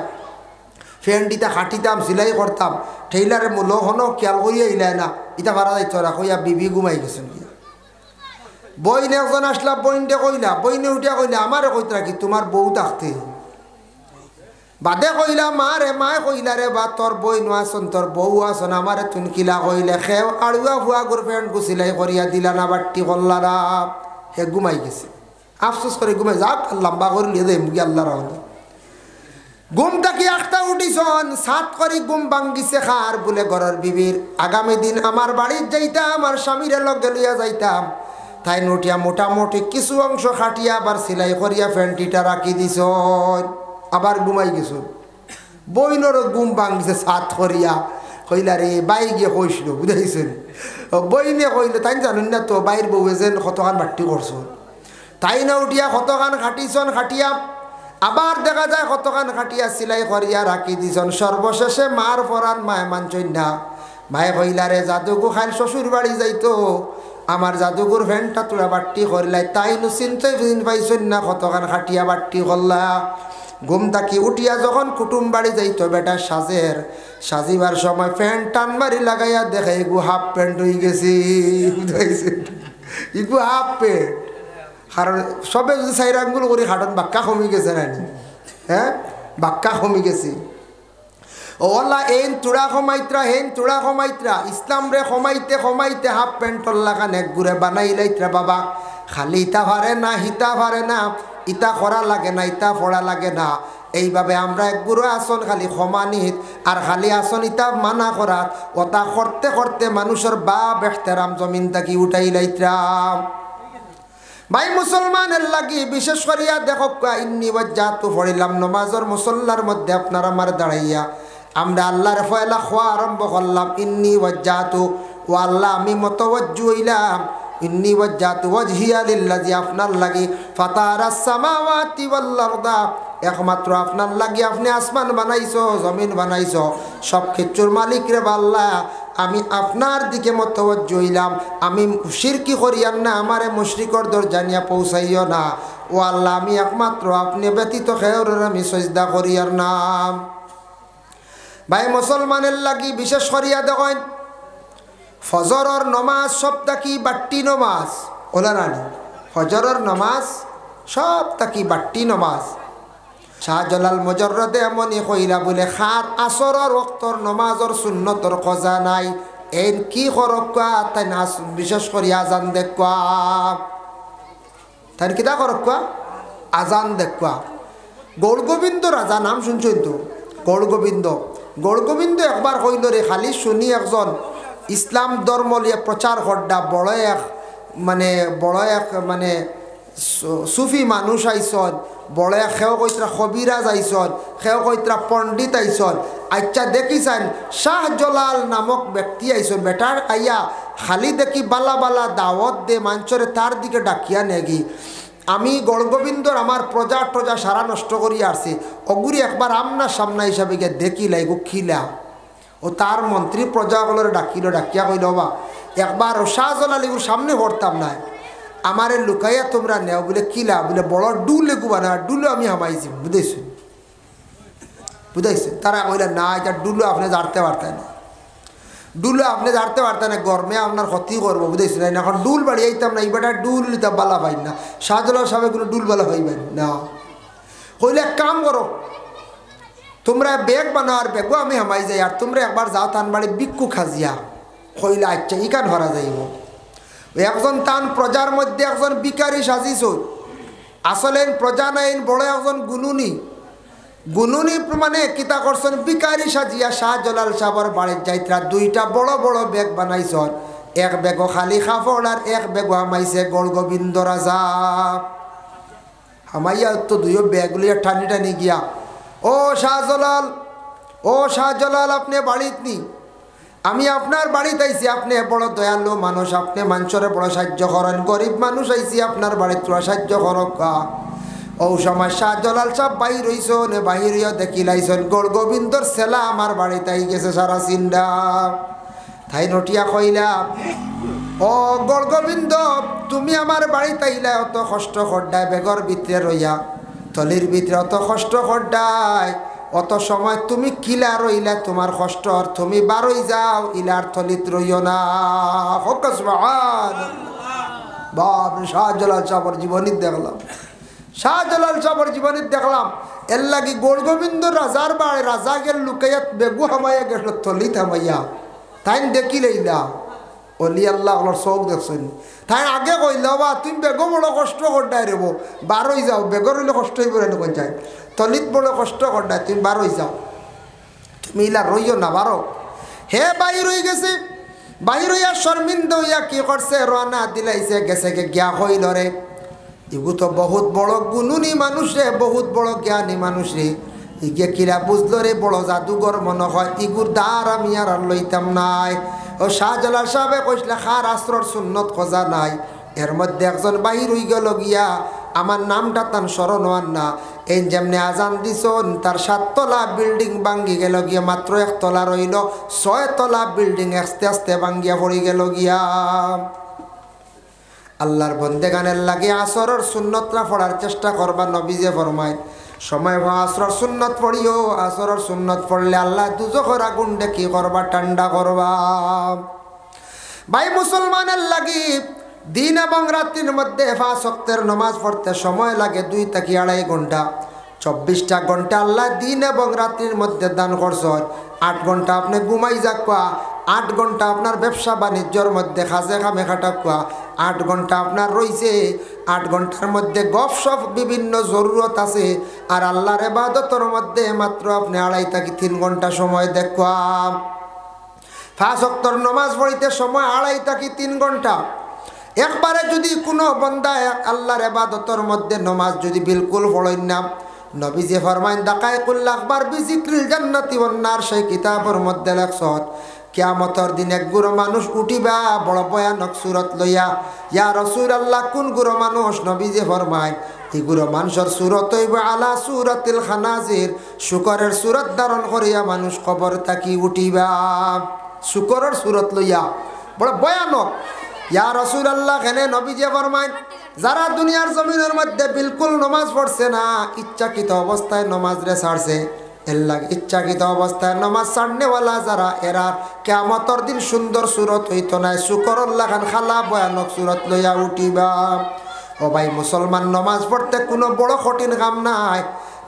ফ্যান্টিটা কাটিতাম সিলাই করতাম, টেইলারের মূল্য হনো খেয়াল করিয়া ইলাই না, ইটা ভাড়া যাইতো না। কইয়া বিবি ঘুমাই গেছেন। বইনে একজন আসলা, বইনটে কইলা, বইনে উঠিয়া কইলা আমারে কইতরা কি তোমার বউ থাকতে বাদে কইলা মা রে, মায়ে কইলা রে বা তোর বইন আসন তোর বউ আসন আমারে তুন কিলা কইলে খেও আড়ুয়া ভুয়া গোর প্যান্ট গুছিলাই করিয়া দিলা না, বাট্টি করলা না। হে ঘুমাই গেছে, আফসোস করে ঘুমাই যাক লম্বা করে লিয়ে দেয় মুগি আল্লাহ রহমতে। ঘুম থাকি একটা উঠিছন, সাত করি ঘুম ভাঙ্গিছে খার বলে ঘরের বিবির আগামী দিন আমার বাড়ির যাইতাম, আমার স্বামীরে লগে লইয়া যাইতাম। তাই নটিয়া মোটামুটি কিছু অংশ খাটিয়া আবার সেলাই করিয়া প্যান্টিটা রাখি দিছ, আবার ঘুমাই গেছ। বইনেরও ঘুম ভাঙ্গিছে সাত করিয়া, কইলা রে বাই গিয়ে কইছিল বুঝাইছেন। বইনে কইলে তাই জানুন না তো বাইর বউ যেন কতখান বাট্টি করছ, তাই না উঠিয়া কতখান খাটিছন, খাটিয়া আবার দেখা যায় কতখান খাটিয়া সিলাই করিয়া রাখি দিছন। সর্বশেষে মার পরান মায়ে মানছই না, মায়ে কইলা রে জাদুগু খাইল শ্বশুর বাড়ি যাইতো, আমার জাদুগুর ভ্যানটা তোরা বাট্টি করলাই, তাই নু চিনতে পাইছই না কতখান খাটিয়া বাট্টি করলা। ঘুম থাকি উঠিয়া যখন কুটুম বাড়ি যাইতো বেটা সাজের, সাজিবার সময় প্যান্ট টান মারি লাগাইয়া দেখে এগু হাফ প্যান্ট হয়ে গেছি, ইগু হাফ প্যান্ট। কারণ সবে যদি চাইর আঙ্গুল করি হাটন বাক্কা কমি গেছে নানি, হ্যাঁ বাক্কা কমি গেছে। ওলা এন তুড়া কমাইত্রা হেন তুড়া কমাইত্রা, ইসলাম রে কমাইতে কমাইতে হাফ প্যান্টর লাগান এক ঘুরে বানাই লাইত্রা বাবা। খালি ইতা পারে না, হিতা পারে না, ইতা করা লাগে না, ইতা পড়া লাগে না। এইভাবে আমরা এক গুরু আসন খালি সমানিত আর খালি আসন ইতা মানা করাত, ওটা করতে করতে মানুষের বাপ এহতেরাম জমিন থাকি উঠাই লাইত্রাম। ভাই মুসলমানের লাগি বিশেষ করিয়া দেখো ইন্নি ওয়াজ্জাতু পড়িলাম নমাজের মুসল্লার মধ্যে আপনার আমার দাঁড়াইয়া আমরা আল্লাহর ফয়লা খোয়া আরম্ভ করলাম। ইন্নি ওয়াজ্জাতু, ও আল্লাহ আমি মুতাওয়াজ্জিহ হইলাম, ইন্নি ওয়াজ্জাতু ওয়াজহিয়া লিল্লাযী, আপনার লাগি ফাতারাস সামাওয়াতি ওয়াল আরদা, একমাত্র আপনার লাগি আপনি আসমান বানাইছো, জমিন বানাইছো, সব কিছুর মালিক রে আল্লাহ। আমি আপনার দিকে মুতাওয়াজ্জিহ হইলাম, আমি শিরকি করিয়ান না, আমারে মুশরিকর দর জানিয়া পৌঁছাইও না। ও আল্লাহ আমি একমাত্র আপনি ব্যতীত খেয়রের আমি সজদা করিয়ার নাম। ভাই মুসলমানের লাগি বিশেষ করিয়া দেখেন ফজরের নমাজ সবটা কি বাট্টি নমাজ, ওলা রানি ফজরের নমাজ সবটা কি বাট্টি নমাজ। শাহজালাল মুজাররদে এমনই কইলা বলে খার আসরের ওয়াক্তর নমাজের সুন্নতর খোঁজা নাই, এর কি করকা তাই না বিশেষ করে আজান দেখবা, তাই কিতা করকা আজান দেখবা। গৌর গোবিন্দ রাজা নাম শুনছেন তো, গৌর গোবিন্দ, গৌর গোবিন্দ একবার কইল রে খালি শুনি একজন ইসলাম ধর্ম লিয়ে প্রচার করডা বড় এক মানে সুফি মানুষ আইসন, বড় এক সেও কইত্রা কবিরাজ আইসন, সেও কইত্রা পণ্ডিত আইসন। আচ্ছা দেখিছেন শাহজালাল নামক ব্যক্তি আইসন, বেটার আইয়া খালি দেখি বালা বালা দাওয়াত দে মানুষরে তার দিকে ডাকিয়া নেগি। আমি গড়গোবিন্দর আমার প্রজা টজা সারা নষ্ট করিয়া আসছি, অগুরি একবার আমনা সামনা হিসাবে গিয়ে দেখি লাইগু খিলা। ও তার মন্ত্রী প্রজাগুলোর ডাকিল, ডাকিয়া কইল বা একবার শাহজালালিগুর সামনে হরতাম না, আমারে লুকাইয়া তোমরা নেও বলে কিলা বলে বড় ডুল এগুবা না, ডুলো আমি হামাইছি বুঝাইছি বুঝাইছে। তারা কইলা না এটা ডুলো আপনি জানতে পারতেন না, ডুলো আপনি জানতে পারতেন না, গরমে আপনার ক্ষতি করবো বুঝাইছি না। এখন ডুল বাড়ি আইতাম না, এইবারটা ডুল নিতাম বালা পাই না, শাহজালাল সাহেবগুলো ডুল বালা পাইবেন না। কইলে এক কাম করো তোমরা ব্যাগ বানাও আর ব্যাগও আমি হামাই যাই, আর তোমরা একবার যাও তান বাড়ি বিক্ষু খাজিয়া। কইলা আচ্ছা ইকান হরা যাইব। একজন তান প্রজার মধ্যে একজন বিকারি সাজিছ, আসলে প্রজা নাইন বড় একজন গুনুনি মানে কিতা করছেন বিকারি সাজিয়া শাহজালাল সাহর বাড়ির যাইত্রা দুইটা বড় বড় ব্যাগ বানাইছন এক ব্যাগ খালি কাপড় আর এক ব্যাগ হামাইছে গড় গোবিন্দ রাজা হামাইয়া তো দুইও ব্যাগগুলি টানি টানি গিয়া ও শাহজালাল আপনি বাড়িত নি আমি আপনার বাড়িতে আইছি আপনি বড় দয়ালু মানুষ আপনি মানুষের বড় সাহায্য করেন গরিব মানুষ আইছি আপনার বাড়িতে সাহায্য করকা ও সময় শাহজালাল সাহেব বাহির হইছন বাহির হইয়া দেখি লাইছন গড় গোবিন্দর ছেলা আমার বাড়িতে আই গেছে সারা চিন্ডা তাই নটিয়া কইলা ও গড় গোবিন্দ তুমি আমার বাড়িতে আইলা অত কষ্ট করডায় বেগর ভিতরে রইয়া থলির ভিতরে অত কষ্ট করডায় অত সময় তুমি কিলা রইলা তোমার কষ্ট তুমি বারই যাও ইলার থলিত রইও না বাপ শাহজালাল সাহর জীবনী দেখলাম শাহজালাল সাহর জীবনী দেখলাম এর লাগি গড় গোবিন্দ রাজার বাড়ি রাজা গেল লুকাইয়াত বেগু হামাইয়া গেল থলিত হামাইয়া তাই দেখি লইলা অলি আল্লাহ চৌক দেখছেন তাই আগে কইল বা তুমি বেগো বড় কষ্ট করডাই রেব বারই যাও বেগর হইলে কষ্ট হইব না কোন চাই তলিত বড় কষ্ট করডাই তুমি বারই যাও তুমি ইলা রইও না বারো হে বাহির হয়ে গেছে বাহির হইয়া শর্মিন্দ হইয়া কি করছে রানা দিলাইছে গেছে গিয়া হইল রে ইগু তো বহুত বড় গুণুনি মানুষ রে বহুত বড় জ্ঞানী মানুষ রে ইগে কিরা বুঝলো রে বড় জাদুঘর মনে হয় ইগুর দ্বার আমি আর লইতাম নাই ও শাহজালাল সাহেবে কইসলে খার আশ্রর সুন্নত খোঁজা নাই এর মধ্যে একজন বাহির হই গেল গিয়া আমার নামটা তান স্মরণ হওয়ার না এই যেমনি আজান দিছন তার 7 তলা বিল্ডিং ভাঙ্গি গেল গিয়া মাত্র 1 তলা রইল 6 তলা বিল্ডিং আস্তে আস্তে ভাঙ্গিয়া পড়ি গেল গিয়া আল্লাহর বন্দেগানের লাগে আসরের সুন্নতরা পড়ার চেষ্টা করবা নবীজে ফরমায় সময় আসরের সুন্নত পড়িও আসরের সুন্নত পড়লে আল্লাহ দুজখের আগুন কি করবা ঠান্ডা করবা ভাই মুসলমানের লাগি দিন এবং রাত্রির মধ্যে 5 ওয়াক্তের নামাজ পড়তে সময় লাগে 2 থেকে 2.5 ঘন্টা 24টা ঘন্টা আল্লাহ দিন এবং রাত্রির মধ্যে দান করছেন 8 ঘন্টা আপনি ঘুমাই যাকুয়া 8 ঘন্টা আপনার ব্যবসা বাণিজ্যর মধ্যে খাজে খামে খাটাকুয়া 8 ঘন্টা আপনার রইছে 8 ঘন্টার মধ্যে গপসপ বিভিন্ন জরুরত আছে আর আল্লাহর ইবাদতের মধ্যে মাত্র আপনি 2.5 থেকে 3 ঘন্টা সময় দেখুয়া 5 ওয়াক্তের নামাজ পড়িতে সময় 2.5 থেকে 3 ঘন্টা একবারে যদি কোনো বান্দা আল্লাহর ইবাদতের মধ্যে নামাজ যদি বিলকুল পড়েন না নবীজি ফরমাইন দাকাইকুল আকবার বিজিক্রিল জান্নাতি ওয়ান নার সেই কিতাবের মধ্যে লেখছেন কিয়ামতের দিন এক গুরু মানুষ উঠিবা বড় ভয়ানক সুরত লইয়া ইয়া রাসূলুল্লাহ কোন গুরু মানুষ নবীজি ফরমাইন এই গুরু মানুষের সুরত হইব আলা সুরাতিল খানাজির শুকরের সুরত ধারণ করিয়া মানুষ কবর থাকি উঠিবা শুকরের সুরত লইয়া বড় ভয়ানক ইয়া রাসূলুল্লাহ কেন নবীজি ফরমাইন যারা দুনিয়ার জমিনের মধ্যে বিলকুল নামাজ পড়ছে না ইচ্ছাকৃত অবস্থায় নামাজ রে ছাড়ছে এর লাগে ইচ্ছাকৃত অবস্থায় নামাজ ছাড়নেওয়ালা যারা এরা কিয়ামতের দিন সুন্দর সুরত হইতো না শুকরুল্লাহ খান খালা ভয়ানক সুরত লইয়া উঠিবা ও ভাই মুসলমান নামাজ পড়তে কোনো বড় কঠিন কাম নাই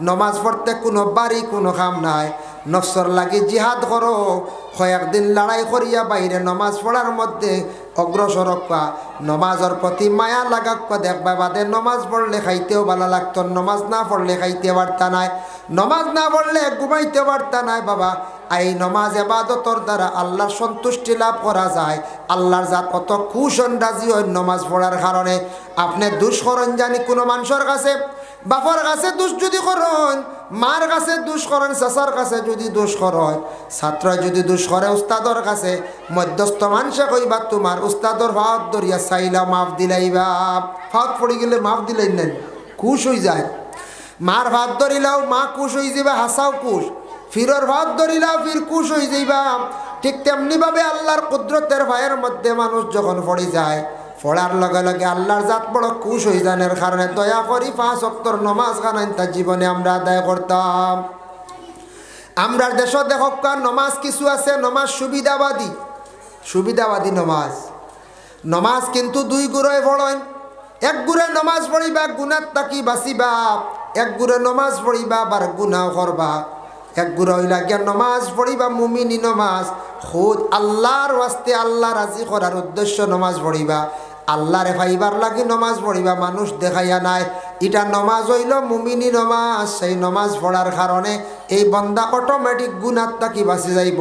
নামাজ পড়তে কোনো বাড়ি কোনো কাম নাই নফসর লাগি জিহাদ করো কয়েকদিন লড়াই করিয়া বাইরে নামাজ পড়ার মধ্যে অগ্রসর হওয়া নমাজের প্রতি মায়া লাগাক্কা দেখবা বাদে নমাজ পড়লে খাইতেও ভালো লাগতো নমাজ না পড়লে খাইতে পারতা নাই নমাজ না পড়লে ঘুমাইতে পারতা নাই বাবা এই নমাজ ইবাদতর দ্বারা আল্লাহর সন্তুষ্টি লাভ করা যায় আল্লাহর জাত কত খুশ রাজি হয় নমাজ পড়ার কারণে আপনি দুষ করেন জানি কোনো মানুষের কাছে বাপর কাছে দোষ যদি করেন মার কাছে দোষ করেন চাচার কাছে যদি দোষ করেন ছাত্র যদি দোষ করে উস্তাদর কাছে মধ্যস্থ মানুষে কইবা তোমার উস্তাদর ভাত দরিয়া চাইলা মাফ দিলাইবা ভাত পড়ি গেলে মাফ দিলাই নেন খুশ হয়ে যায় মার ভাত ধরিলাও মা খুশ হয়ে যাবে হাসাও খুশ ফিরর ভাত ধরিলাও ফির খুশ হয়ে যাইবা ঠিক তেমনিভাবে আল্লাহর কুদরতের ভাইয়ের মধ্যে মানুষ যখন পড়ে যায় পড়ার লগে লগে আল্লাহর জাত বড় খুশ হয়ে যানের কারণে দয়া করি 5 ওয়াক্তের নামাজ খানাইন তার জীবনে আমরা আদায় করতাম আমরা দেশ দেখক নমাজ কিছু আছে নমাজ সুবিধাবাদী নমাজ কিন্তু 2 গুণে পড়েন 1 গুণে নমাজ পড়িবা গুনাহ তাকি বাঁচিবা 1 গুণে নমাজ পড়িবা বার গুনাহ করবা 1 গুণ হইলা গিয়া নমাজ পড়িবা মুমিনি নমাজ খুদ আল্লাহর ওয়াস্তে আল্লাহ রাজি করার উদ্দেশ্য নমাজ পড়িবা আল্লাহরে পাইবার লাগি নমাজ পড়িবা মানুষ দেখাইয়া নাই এটা নমাজ হইল মুমিনি নমাজ। সেই নমাজ পড়ার কারণে এই বন্দা অটোমেটিক গুনাহ থাকি বাঁচি যাইব।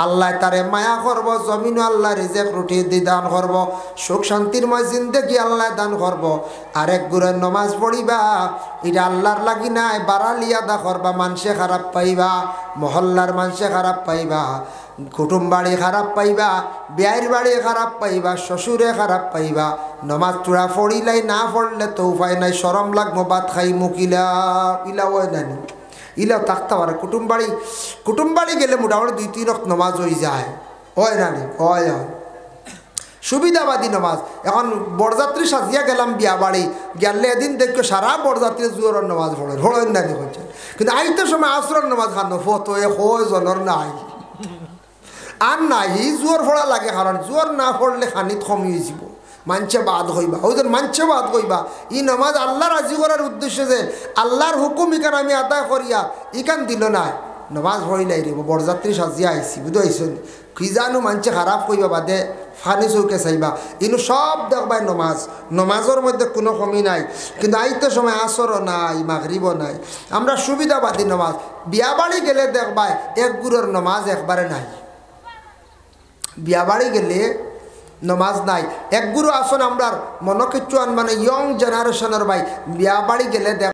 আল্লাহ তারে মায়া করব, জমিন আল্লাহ রিজেক রুটি দি দান করব, সুখ শান্তিরময় জিন্দেগি আল্লাহ দান করব। আরেক গুরের নমাজ পড়িবা এটা আল্লাহর লাগি নাই, বাড়ালিয়া দা করবা, মানুষে খারাপ পাইবা, মহল্লার মানুষে খারাপ পাইবা, কুটুম বাড়ি খারাপ পাইবা, বিয়ের বাড়ি খারাপ পাইবা, শ্বশুরে খারাপ পাইবা। নমাজ তোরা পড়িলাই, না পড়লে তো উপায় নাই, শরম লাগবো, ভাত খাই মুখিলা ইলা ওই নানি ইলাও থাকতে পারে। কুটুম বাড়ি গেলে মোটামুটি 2-3 রক্ত নমাজ হয়ে যায়, হয় নানি হয় হয় সুবিধাবাদী নমাজ। এখন বরযাত্রী সাজিয়া গেলাম বিয়া বাড়ি গেলে এদিন দেখো সারা বরযাত্রী জুয়রের নমাজ পড়েন নানি হচ্ছে, কিন্তু আইতে সময় আসরের নমাজ খানো ফতো জনের নাই আর নাই জোর ফোড়া লাগে। কারণ জোর না পড়লে খানিত কমি যাব, মানছে বাদ হইবা, ওই মানছে বাদ হইবা। ই নমাজ আল্লাহ রাজি করার উদ্দেশ্যে যে আল্লাহর হুকুম ইকান আমি আদায় করিয়া ইকান দিল না, নমাজ পড়িলাই রে বরযাত্রী সাজিয়া আইসি বুঝতে আইসন কি জানো মানছে খারাপ কইবা বাদে ফানি চৌকে চাইবা, ইনু সব দেখবাই নমাজের মধ্যে কোনো কমি নাই। কিন্তু আইতে সময় আসরও নাই, মাগরিবও নাই। আমরা সুবিধাবাদী নমাজ। বিয়া বাড়ি গেলে দেখবাই এক গুরুর নমাজ একবারে নাই, বিয়া বাড়ি গেলে নমাজ নাই, এক গুরু আসন। আমরা মনে কিচ্ছু মানে ইয়ং জেনারেশনের ভাই বিয়া বাড়ি গেলে দেখ